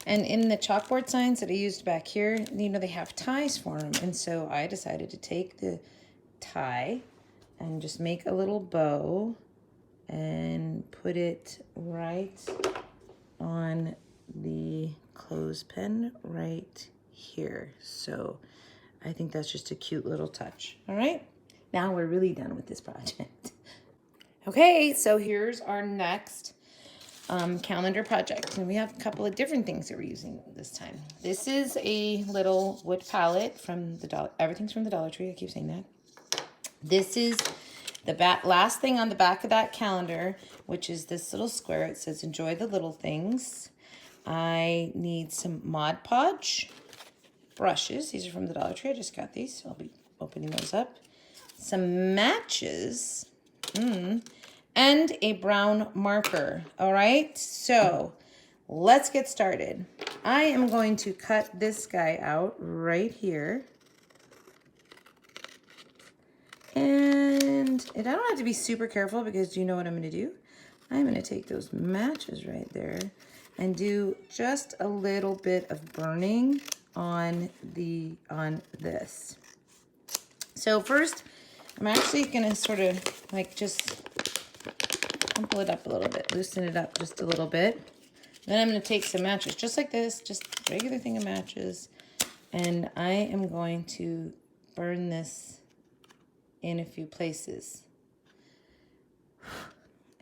and in the chalkboard signs that I used back here, you know, they have ties for them. And so I decided to take the tie and just make a little bow and put it right on the clothespin right here. So I think that's just a cute little touch. All right, now we're really done with this project. Okay, so here's our next calendar project, and we have a couple of different things that we're using this time. This is a little wood palette from the everything's from the Dollar Tree. I keep saying that. This is the last thing on the back of that calendar, which is this little square. It says enjoy the little things. I need some Mod Podge brushes. These are from the Dollar Tree. I just got these, so I'll be opening those up. Some matches. And a brown marker. All right, so let's get started. I am going to cut this guy out right here. And I don't have to be super careful, because do you know what I'm gonna do? I'm gonna take those matches right there and do just a little bit of burning on this. So first, I'm actually gonna sort of like just crumple it up a little bit, loosen it up just a little bit. Then I'm going to take some matches, just like this, just a regular thing of matches, and I am going to burn this in a few places.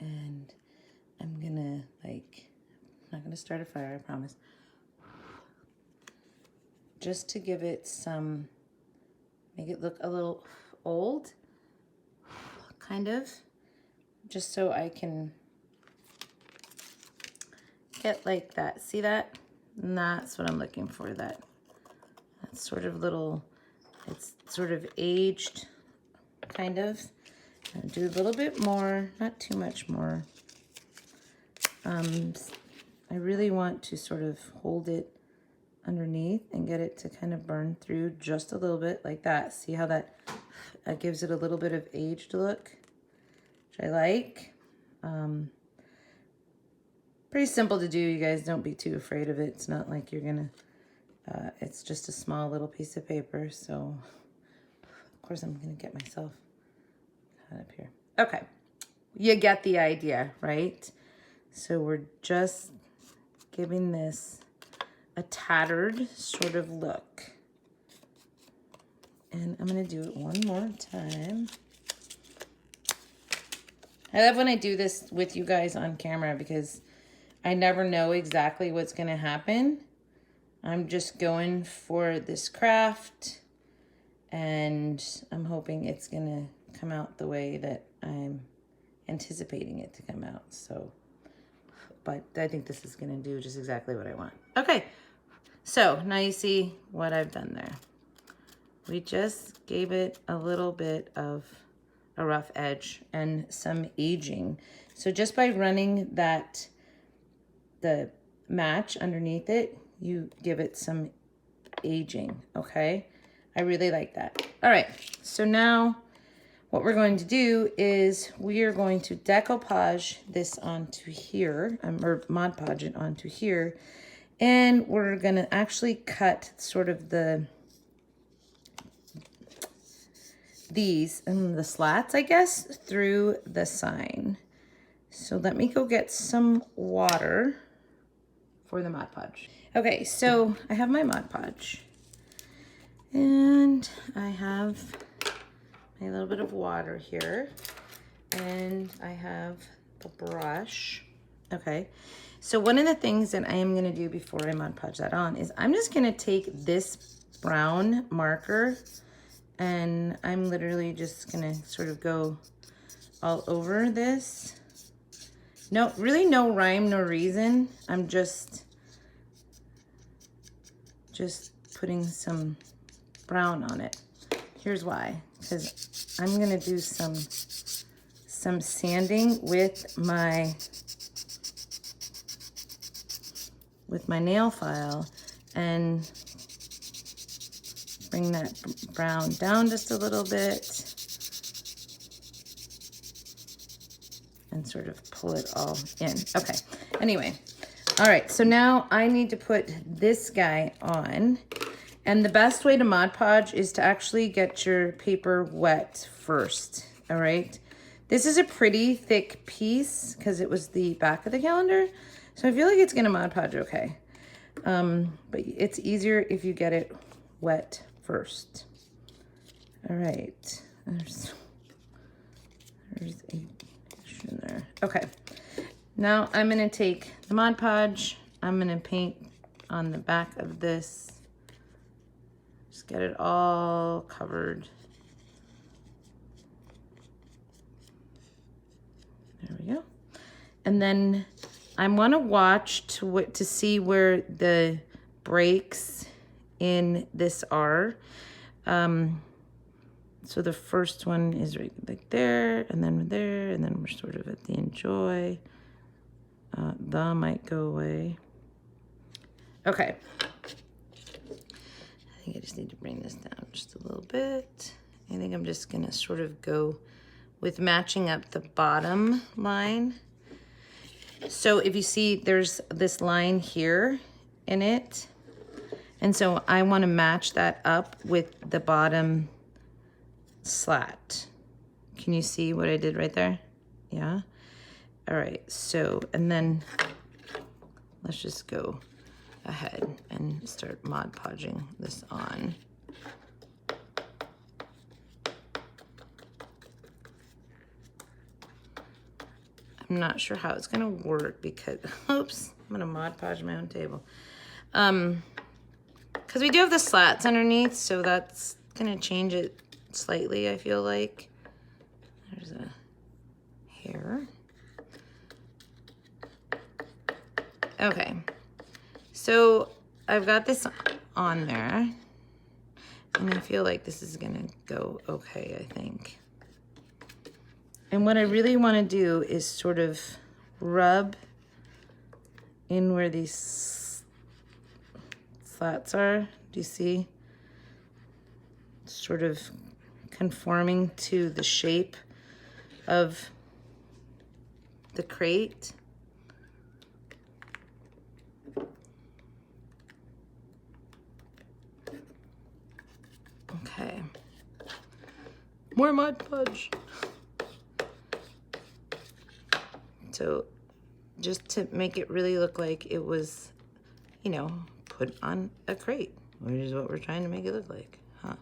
And I'm going to, like, I'm not going to start a fire, I promise. Just to give it some, make it look a little old, kind of. Just so I can get like that. See that? And that's what I'm looking for. That's sort of little, it's sort of aged, kind of. I'll do a little bit more, not too much more. I really want to sort of hold it underneath and get it to kind of burn through just a little bit like that. See how that gives it a little bit of aged look? I like. Pretty simple to do, you guys. Don't be too afraid of it. It's not like you're gonna, it's just a small little piece of paper. So, of course, I'm gonna get myself caught up here. Okay, you get the idea, right? So we're just giving this a tattered sort of look. And I'm gonna do it one more time. I love when I do this with you guys on camera, because I never know exactly what's going to happen. I'm just going for this craft, and I'm hoping it's going to come out the way that I'm anticipating it to come out. So, but I think this is going to do just exactly what I want. Okay, so now you see what I've done there. We just gave it a little bit of a rough edge and some aging. So just by running the match underneath it, you give it some aging, okay? I really like that. All right, so now what we're going to do is we are going to decoupage this onto here, or Mod Podge it onto here, and we're gonna actually cut sort of the slats, I guess, through the sign. So let me go get some water for the Mod Podge. Okay, so I have my Mod Podge, and I have my little bit of water here, and I have the brush. Okay, so one of the things that I am gonna do before I Mod Podge that on is I'm just gonna take this brown marker, and I'm literally just gonna sort of go all over this. No, really no rhyme, no reason. I'm just putting some brown on it. Here's why, because I'm gonna do some sanding with my nail file and bring that brown down just a little bit. And sort of pull it all in. Okay, anyway. All right, so now I need to put this guy on. And the best way to Mod Podge is to actually get your paper wet first, all right? This is a pretty thick piece because it was the back of the calendar. So I feel like it's gonna Mod Podge okay. But it's easier if you get it wet first. All right, there's a in there. Okay, now I'm gonna take the Mod Podge. I'm gonna paint on the back of this. Just get it all covered. There we go. And then I want to watch to see where the breaks in this are. So the first one is right like there, and then there, and then we're sort of at the enjoy. The might go away. Okay. I think I just need to bring this down just a little bit. I think I'm just gonna sort of go with matching up the bottom line. So if you see, there's this line here in it. And so I wanna match that up with the bottom slat. Can you see what I did right there? Yeah. All right, so, and then let's just go ahead and start Mod Podging this on. I'm not sure how it's gonna work because, oops, I'm gonna Mod Podge my own table. Because we do have the slats underneath, so that's gonna change it slightly, I feel like. There's a hair. Okay, so I've got this on there, and I feel like this is gonna go okay, I think. And what I really wanna do is sort of rub in where these slats are. Do you see? Sort of conforming to the shape of the crate. Okay. More Mod Podge. So just to make it really look like it was, you know, put on a crate, which is what we're trying to make it look like, huh?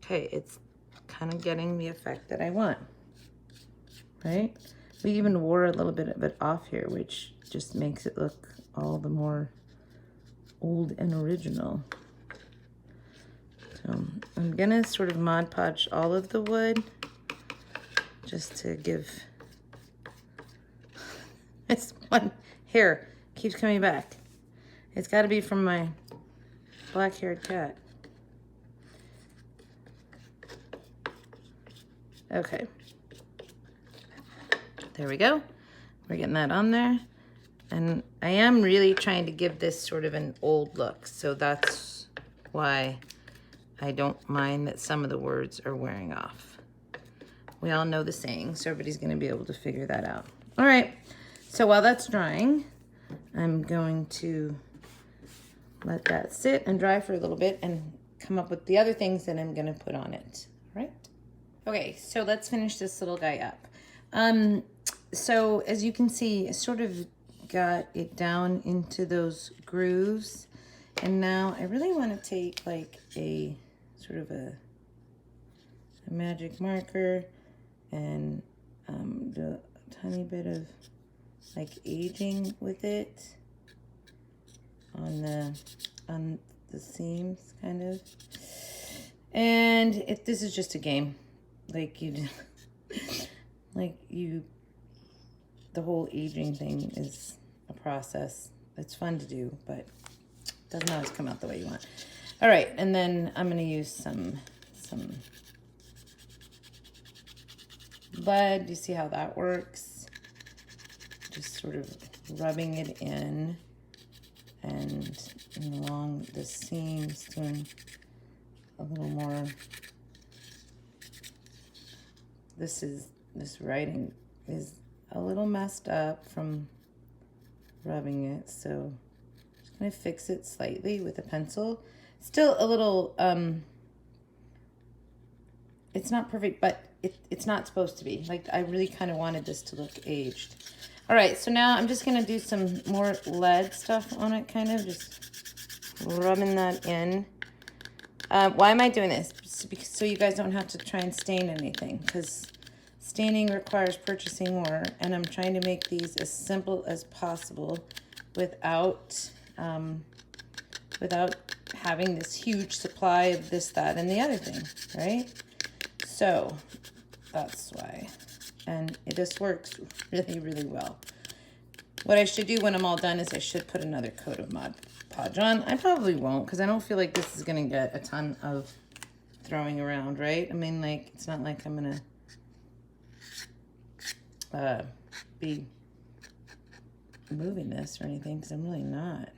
Okay, it's kind of getting the effect that I want, right? We even wore a little bit of it off here, which just makes it look all the more old and original. So I'm gonna sort of Mod Podge all of the wood just to give, this one hair keeps coming back. It's gotta be from my black-haired cat. Okay, there we go. We're getting that on there. And I am really trying to give this sort of an old look. So that's why I don't mind that some of the words are wearing off. We all know the saying, so everybody's gonna be able to figure that out. All right, so while that's drying, I'm going to let that sit and dry for a little bit and come up with the other things that I'm gonna put on it, all right? Okay, so let's finish this little guy up. So as you can see, I sort of got it down into those grooves. And now I really want to take like a sort of a magic marker and do a tiny bit of like aging with it on the seams, kind of. And this is just a game. Like the whole aging thing is a process. It's fun to do, but it doesn't always come out the way you want. All right, and then I'm gonna use some lead. You see how that works? Just sort of rubbing it in and along the seams, doing a little more. This writing is a little messed up from rubbing it, so just gonna fix it slightly with a pencil. Still a little, it's not perfect, but it's not supposed to be. Like, I really kind of wanted this to look aged. All right, so now I'm just gonna do some more lead stuff on it, kind of just rubbing that in. Why am I doing this? So you guys don't have to try and stain anything, because staining requires purchasing more, and I'm trying to make these as simple as possible without having this huge supply of this, that, and the other thing, right? So that's why. And it just works really, really well. What I should do when I'm all done is I should put another coat of Mod Podge on. I probably won't, because I don't feel like this is going to get a ton of throwing around, right? I mean, like, it's not like I'm going to be moving this or anything, because I'm really not.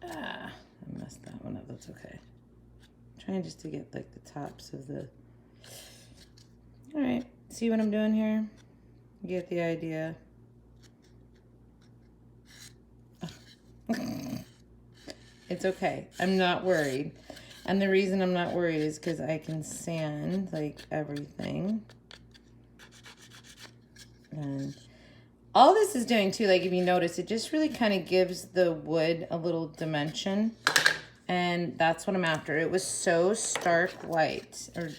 I messed that one up. That's okay. I'm trying just to get, like, the tops of the... All right. See what I'm doing here? You get the idea. It's okay. I'm not worried. And the reason I'm not worried is because I can sand, like, everything. And all this is doing, too, like, if you notice, it just really kind of gives the wood a little dimension. And that's what I'm after. It was so stark white, or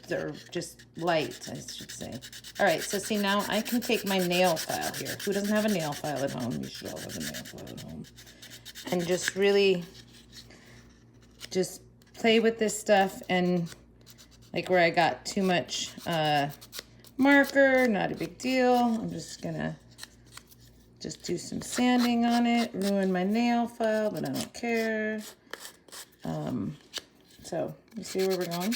just light, I should say. All right, so see, now I can take my nail file here. Who doesn't have a nail file at home? You should all have a nail file at home. And just really just play with this stuff, and like where I got too much marker, not a big deal. I'm just gonna just do some sanding on it, ruin my nail file, but I don't care. So you see where we're going?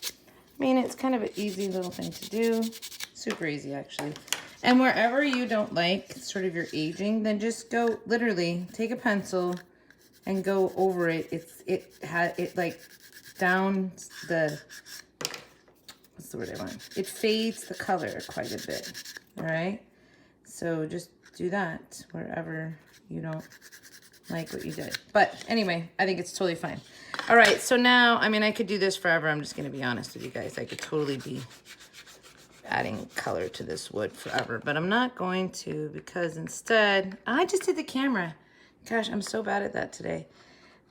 I mean, it's kind of an easy little thing to do. Super easy, actually. And wherever you don't like sort of your aging, then just go, literally, take a pencil and go over it. It like downs the, what's the word I want? It fades the color quite a bit, all right? So just do that wherever you don't like what you did. But anyway, I think it's totally fine. All right, so now, I mean, I could do this forever. I'm just gonna be honest with you guys. I could totally be adding color to this wood forever, but I'm not going to, because instead, I just did the camera. Gosh, I'm so bad at that today.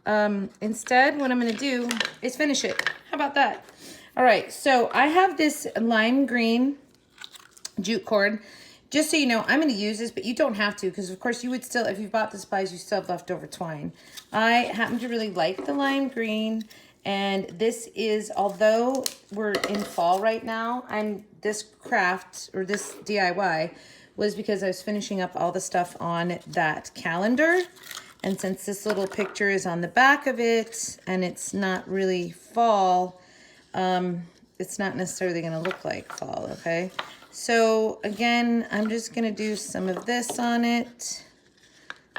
Instead, what I'm gonna do is finish it. How about that? All right, so I have this lime green jute cord. Just so you know, I'm going to use this, but you don't have to, because of course you would still, if you bought the supplies, you still have leftover twine. I happen to really like the lime green, and this is, although we're in fall right now, this craft, or this DIY, was because I was finishing up all the stuff on that calendar, and since this little picture is on the back of it, and it's not really fall, it's not necessarily going to look like fall, okay? So again, I'm just gonna do some of this on it,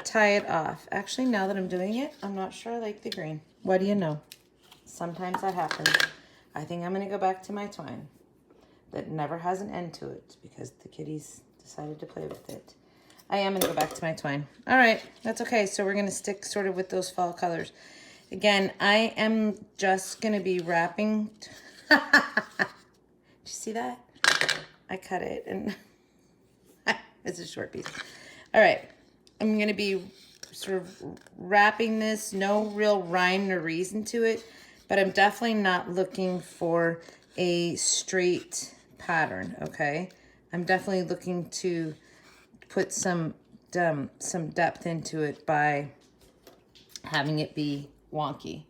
tie it off. Actually, now that I'm doing it, I'm not sure I like the green. What do you know? Sometimes that happens. I think I'm gonna go back to my twine that never has an end to it because the kitties decided to play with it. I am gonna go back to my twine. All right, that's okay. So we're gonna stick sort of with those fall colors. Again, I am just gonna be wrapping. Did you see that? I cut it, and it's a short piece. All right, I'm gonna be sort of wrapping this, no real rhyme or reason to it, but I'm definitely not looking for a straight pattern, okay? I'm definitely looking to put some depth into it by having it be wonky.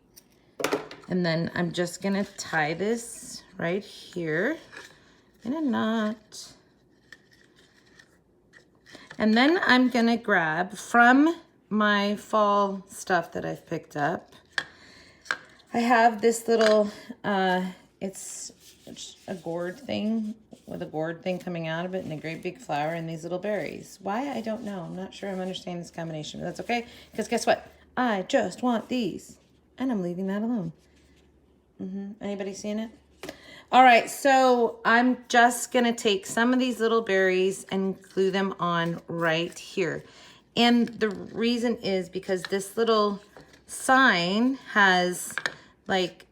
And then I'm just gonna tie this right here in a knot. And then I'm gonna grab from my fall stuff that I've picked up. I have this little, it's a gourd thing, with a gourd thing coming out of it and a great big flower and these little berries. Why? I don't know. I'm not sure I'm understanding this combination, but that's okay. Because guess what? I just want these. And I'm leaving that alone. Anybody seeing it? All right, so I'm just gonna take some of these little berries and glue them on right here. And the reason is because this little sign has like,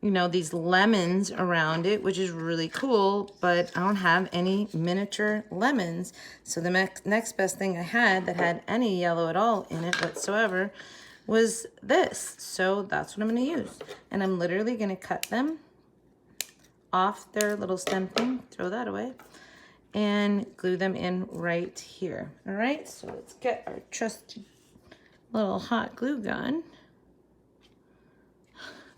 you know, these lemons around it, which is really cool, but I don't have any miniature lemons. So the next best thing I had that had any yellow at all in it whatsoever was this. So that's what I'm gonna use. And I'm literally gonna cut them off their little stem thing, throw that away, and glue them in right here. All right, so let's get our trusty little hot glue gun.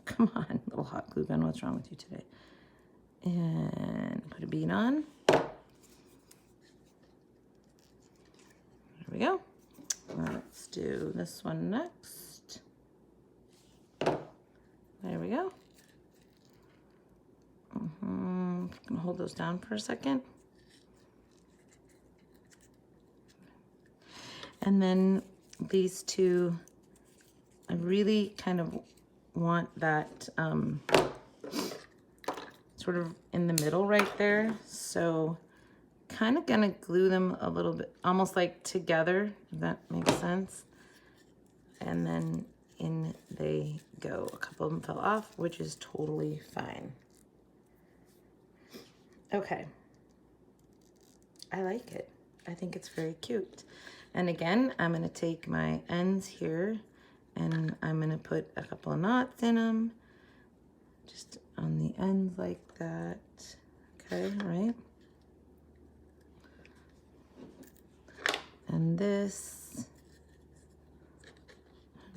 Come on, little hot glue gun, what's wrong with you today? And put a bead on. There we go. Let's do this one next. There we go. I'm gonna hold those down for a second. And then these two, I really kind of want that sort of in the middle right there. So kind of gonna glue them a little bit, almost like together, if that makes sense. And then in they go. A couple of them fell off, which is totally fine. Okay, I like it. I think it's very cute. And again, I'm gonna take my ends here and I'm gonna put a couple of knots in them, just on the ends like that. Okay, right? And this,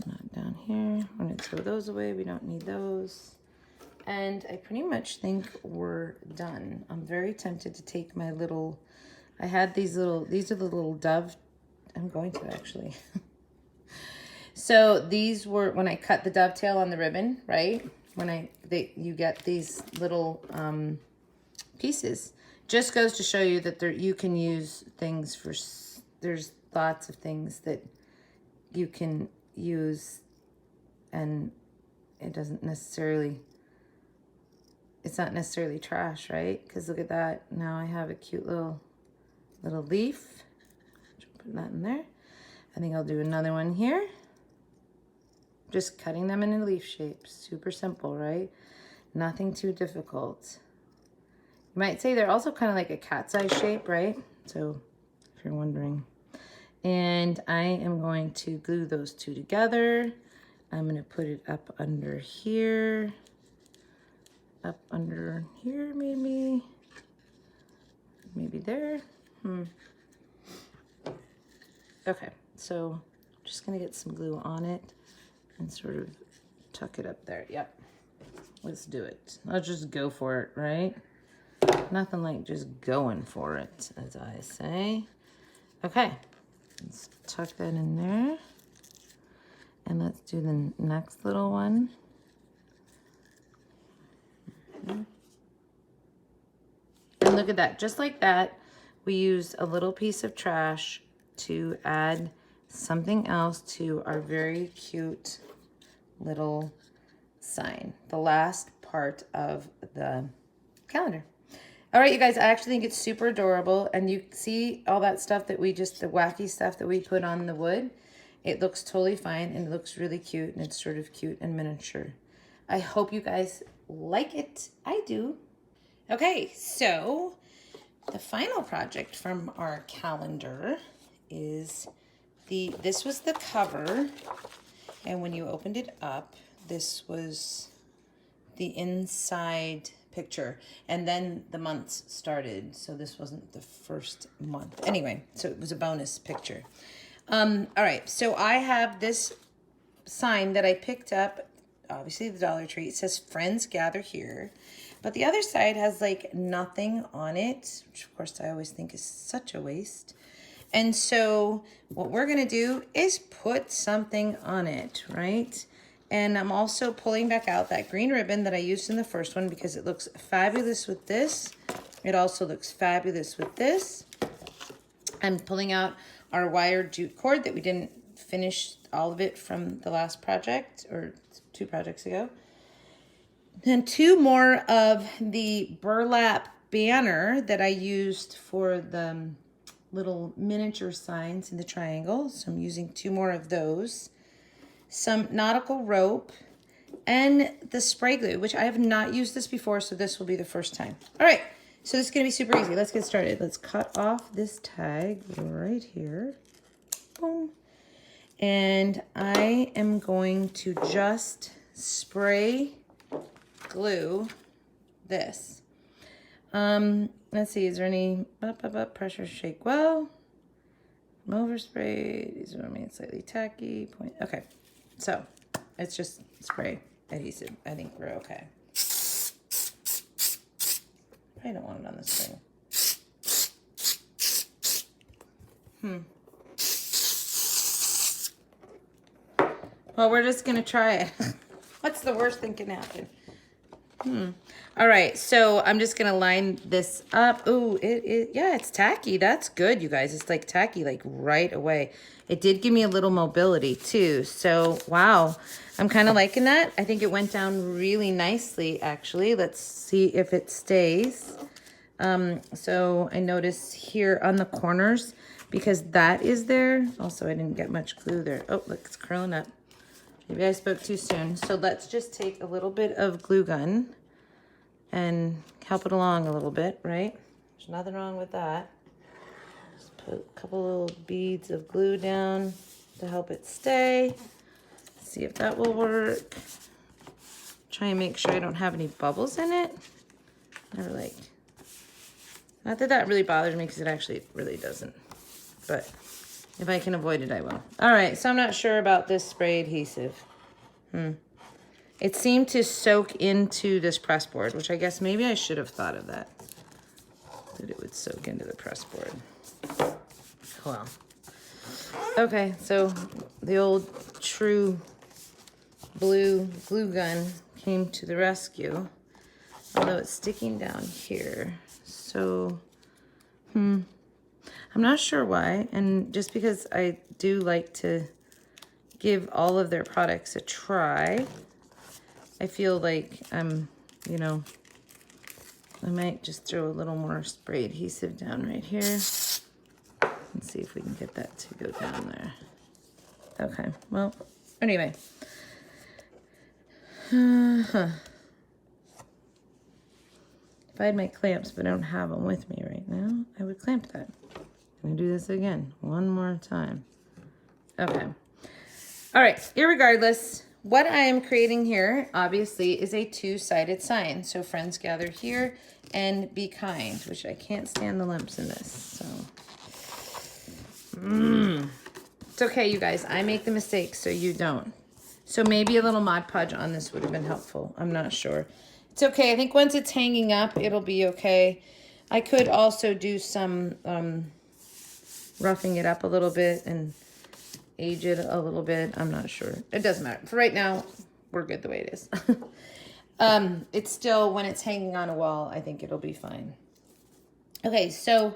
knot down here. I'm gonna throw those away, we don't need those. And I pretty much think we're done. I'm very tempted to take my little, I had these are the little dove, I'm going to actually. So these were, when I cut the dovetail on the ribbon, right? When you get these little pieces. Just goes to show you that you can use things for, there's lots of things that you can use and it doesn't necessarily, it's not necessarily trash, right? Because look at that. Now I have a cute little leaf. Put that in there. I think I'll do another one here. Just cutting them in a leaf shape. Super simple, right? Nothing too difficult. You might say they're also kind of like a cat's eye shape, right? So if you're wondering. And I am going to glue those two together. I'm going to put it up under here. Up under here, maybe there. Okay, so I'm just gonna get some glue on it and sort of tuck it up there. Yep, let's do it. Let's just go for it, right? Nothing like just going for it, as I say. Okay, let's tuck that in there. And let's do the next little one. And look at that, just like that, we used a little piece of trash to add something else to our very cute little sign, the last part of the calendar. All right, you guys, I actually think it's super adorable. And you see all that stuff that the wacky stuff that we put on the wood, it looks totally fine and it looks really cute and it's sort of cute and miniature. I hope you guys like it. I do. Okay, so the final project from our calendar is this was the cover, and when you opened it up, this was the inside picture, and then the months started, so this wasn't the first month. Anyway, so it was a bonus picture. All right, so I have this sign that I picked up, obviously the Dollar Tree. It says "Friends Gather Here." But the other side has like nothing on it, which of course I always think is such a waste. And so what we're gonna do is put something on it, right? And I'm also pulling back out that green ribbon that I used in the first one because it looks fabulous with this. It also looks fabulous with this. I'm pulling out our wired jute cord that we didn't finish all of it from the last project or 2 projects ago. And 2 more of the burlap banner that I used for the little miniature signs in the triangle. So I'm using 2 more of those. Some nautical rope and the spray glue, which I have not used this before, so this will be the first time. All right, so this is gonna be super easy. Let's get started. Let's cut off this tag right here. Boom. And I am going to just spray glue this. Let's see, is there any pressure shake well? Overspray, these are slightly tacky. Okay, so it's just spray adhesive. I think we're okay. I don't want it on the string. Well, we're just gonna try it. What's the worst thing can happen? All right, so I'm just gonna line this up. Ooh, yeah, it's tacky. That's good, you guys. It's like tacky, like right away. It did give me a little mobility too. So, wow, I'm kind of liking that. I think it went down really nicely, actually. Let's see if it stays. So I notice here on the corners, because that is there. Also, I didn't get much glue there. Oh, look, it's curling up. Maybe I spoke too soon. So let's just take a little bit of glue gun and help it along a little bit, right? There's nothing wrong with that. Just put a couple little beads of glue down to help it stay. See if that will work. Try and make sure I don't have any bubbles in it. Never liked. Not that that really bothers me, because it actually really doesn't. But if I can avoid it, I will. All right, so I'm not sure about this spray adhesive. It seemed to soak into this press board, which I guess maybe I should have thought of that. That it would soak into the press board. Well. Okay, so the old true blue glue gun came to the rescue. Although it's sticking down here. So, I'm not sure why. And just because I do like to give all of their products a try, I feel like you know, I might just throw a little more spray adhesive down right here. Let's see if we can get that to go down there. Okay, well, anyway. If I had my clamps, but I don't have them with me right now, I would clamp that. I'm gonna do this again, one more time. Okay. All right, irregardless, what I am creating here, obviously, is a 2-sided sign. So friends gather here and be kind, which I can't stand the lumps in this, so. It's okay, you guys, I make the mistakes, so you don't. So maybe a little Mod Podge on this would have been helpful. I'm not sure. It's okay. I think once it's hanging up, it'll be okay. I could also do some roughing it up a little bit and age it a little bit. I'm not sure. It doesn't matter. For right now, we're good the way it is. It's still, when it's hanging on a wall, I think it'll be fine. Okay, so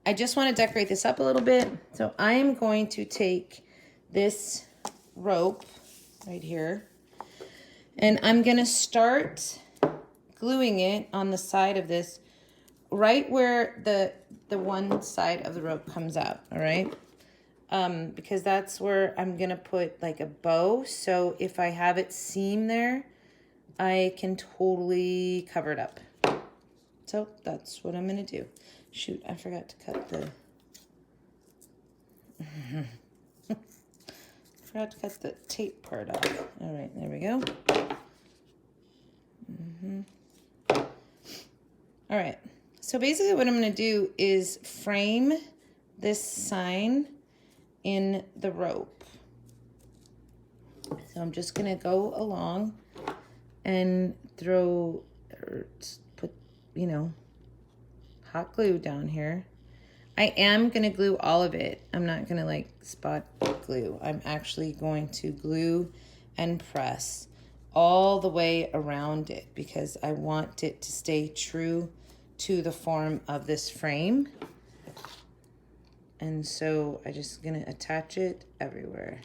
I just want to decorate this up a little bit. So I am going to take this rope right here, and I'm going to start gluing it on the side of this, right where the one side of the rope comes out, all right? Because that's where I'm gonna put like a bow, so if I have it seam there, I can totally cover it up. So that's what I'm gonna do. Shoot, I forgot to cut the forgot to cut the tape part off. All right, there we go. All right, so basically what I'm gonna do is frame this sign in the rope. So I'm just gonna go along and throw, or put, you know, hot glue down here. I am gonna glue all of it. I'm not gonna like spot glue. I'm actually going to glue and press all the way around it because I want it to stay true to the form of this frame. And so I'm just gonna attach it everywhere.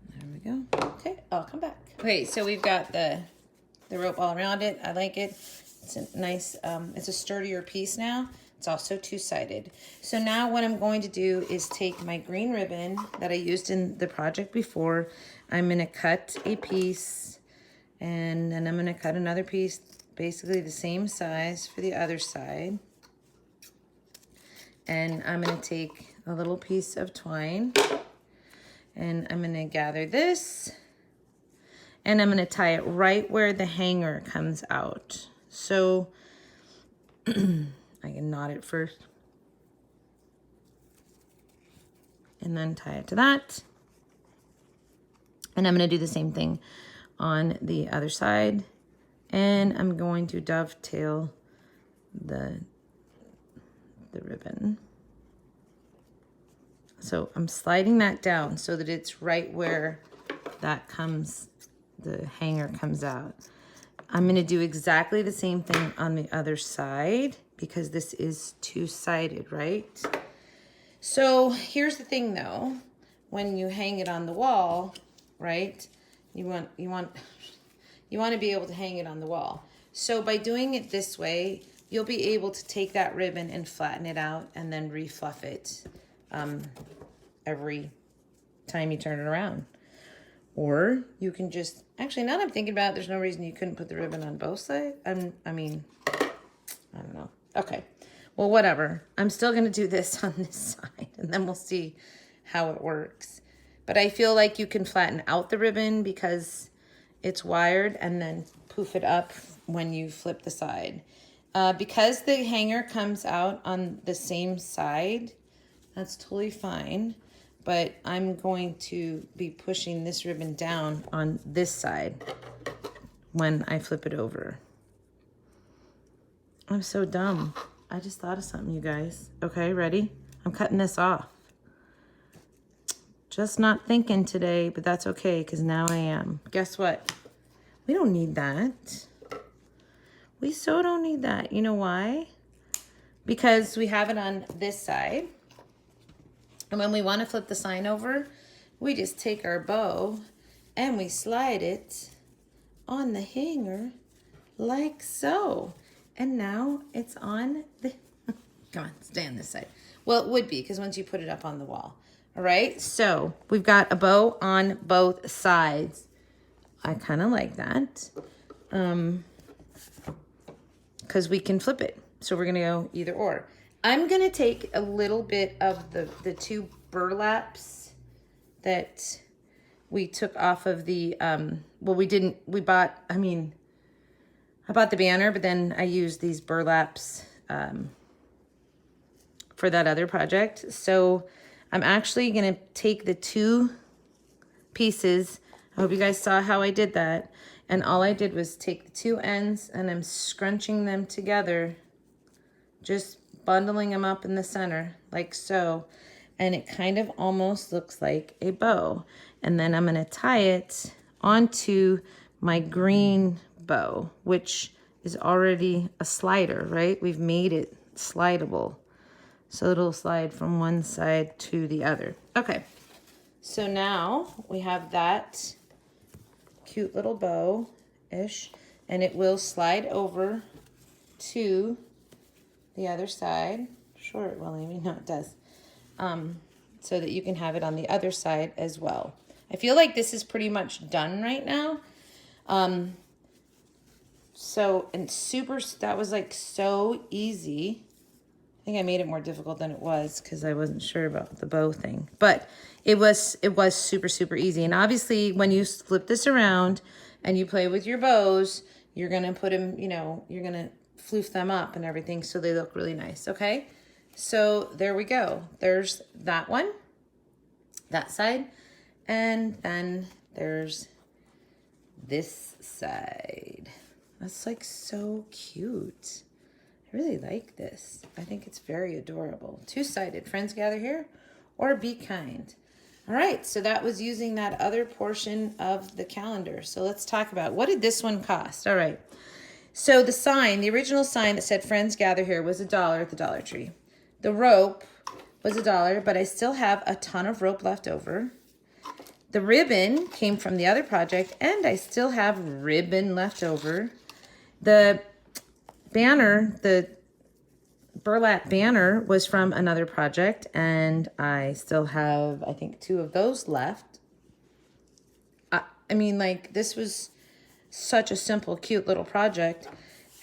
There we go. Okay, I'll come back. Okay, so we've got the rope all around it. I like it. It's a nice, it's a sturdier piece now. It's also two-sided. So now what I'm going to do is take my green ribbon that I used in the project before. I'm gonna cut a piece, and then I'm gonna cut another piece, basically the same size for the other side. And I'm gonna take a little piece of twine, and I'm gonna gather this, and I'm gonna tie it right where the hanger comes out. So I can knot it first, and then tie it to that. And I'm gonna do the same thing on the other side. And I'm going to dovetail the ribbon. So I'm sliding that down so that it's right where that comes, the hanger comes out. I'm gonna do exactly the same thing on the other side because this is two-sided, right? So here's the thing though, when you hang it on the wall, right? You want to be able to hang it on the wall. So by doing it this way, you'll be able to take that ribbon and flatten it out and then refluff it every time you turn it around. Or you can just, actually now that I'm thinking about it, there's no reason you couldn't put the ribbon on both sides. I mean, I don't know. Okay, well, whatever. I'm still gonna do this on this side and then we'll see how it works. But I feel like you can flatten out the ribbon because it's wired and then poof it up when you flip the side. Because the hanger comes out on the same side, that's totally fine. But I'm going to be pushing this ribbon down on this side when I flip it over. I'm so dumb. I just thought of something, you guys. Okay, ready? I'm cutting this off. Just not thinking today, but that's okay because now I am. Guess what? We don't need that. We so don't need that. You know why? Because we have it on this side. And when we want to flip the sign over, we just take our bow and we slide it on the hanger like so. And now it's on the, come on, stay on this side. Well, it would be because once you put it up on the wall. All right, so we've got a bow on both sides. I kind of like that because we can flip it. So we're gonna go either or. I'm gonna take a little bit of the two burlaps that we took off of the, well, I bought the banner, but then I used these burlaps for that other project. So I'm actually gonna take the two pieces. I hope you guys saw how I did that. And all I did was take the two ends and I'm scrunching them together, just bundling them up in the center like so. And it kind of almost looks like a bow. And then I'm gonna tie it onto my green bow, which is already a slider, right? We've made it slidable. So it'll slide from one side to the other. Okay, so now we have that cute little bow-ish, and it will slide over to the other side. Sure it will, Amy. No, it does. So that you can have it on the other side as well. I feel like this is pretty much done right now. That was like so easy. I think I made it more difficult than it was because I wasn't sure about the bow thing. But it was super, super easy. And obviously when you flip this around and you play with your bows, you're gonna put them, you're gonna floof them up and everything so they look really nice, okay? So there we go. There's that one, that side. And then there's this side. That's like so cute. I really like this. I think it's very adorable. Two-sided. Friends gather here or be kind. All right, so that was using that other portion of the calendar. So let's talk about, what did this one cost? All right. So the sign, the original sign that said "Friends Gather Here" was $1 at the Dollar Tree. The rope was $1, but I still have a ton of rope left over. The ribbon came from the other project, and I still have ribbon left over. The banner, the burlap banner, was from another project, and I still have, I think, 2 of those left. I mean, like, this was such a simple, cute little project,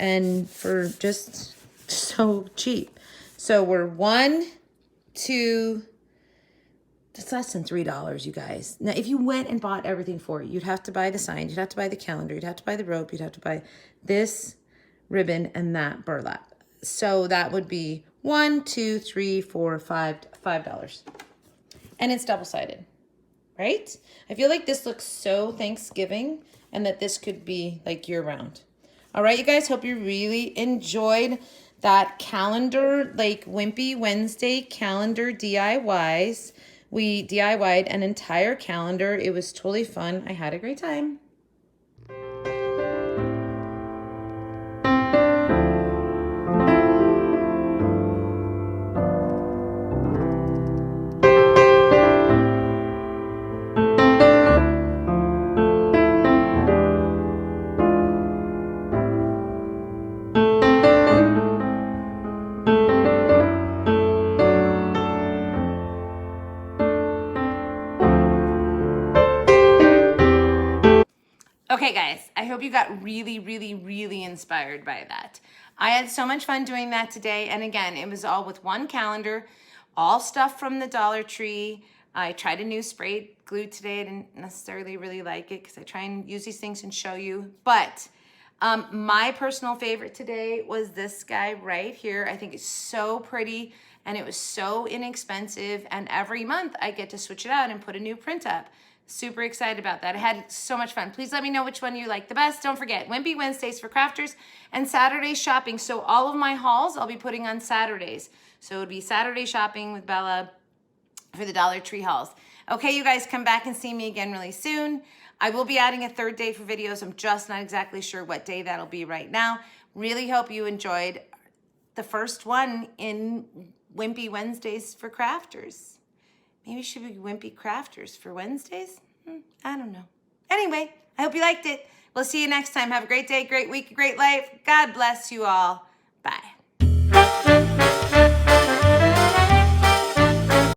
and for just so cheap. So we're 1, 2, that's less than $3, you guys. Now, if you went and bought everything for it, you'd have to buy the sign, you'd have to buy the calendar, you'd have to buy the rope, you'd have to buy this ribbon and that burlap. So that would be 1, 2, 3, 4, $5. And it's double-sided, right? I feel like this looks so Thanksgiving, and that this could be like year-round. All right, you guys, hope you really enjoyed that calendar, like Wimpy Wednesday calendar DIYs. We DIY'd an entire calendar. It was totally fun. I had a great time. Okay, guys, I hope you got really, really, really inspired by that. I had so much fun doing that today. And again, it was all with one calendar, all stuff from the Dollar Tree. I tried a new spray glue today. I didn't necessarily really like it because I try and use these things and show you. But my personal favorite today was this guy right here. I think it's so pretty, and it was so inexpensive. And every month I get to switch it out and put a new print up. Super excited about that. I had so much fun. Please let me know which one you like the best. Don't forget, Wimpy Wednesdays for crafters and Saturday shopping. So all of my hauls I'll be putting on Saturdays. So it would be Saturday shopping with Bella for the Dollar Tree hauls. Okay, you guys, come back and see me again really soon. I will be adding a 3rd day for videos. I'm just not exactly sure what day that'll be right now. Really hope you enjoyed the first one in Wimpy Wednesdays for crafters. Maybe it should be Wimpy Crafters for Wednesdays? I don't know. Anyway, I hope you liked it. We'll see you next time. Have a great day, great week, great life. God bless you all.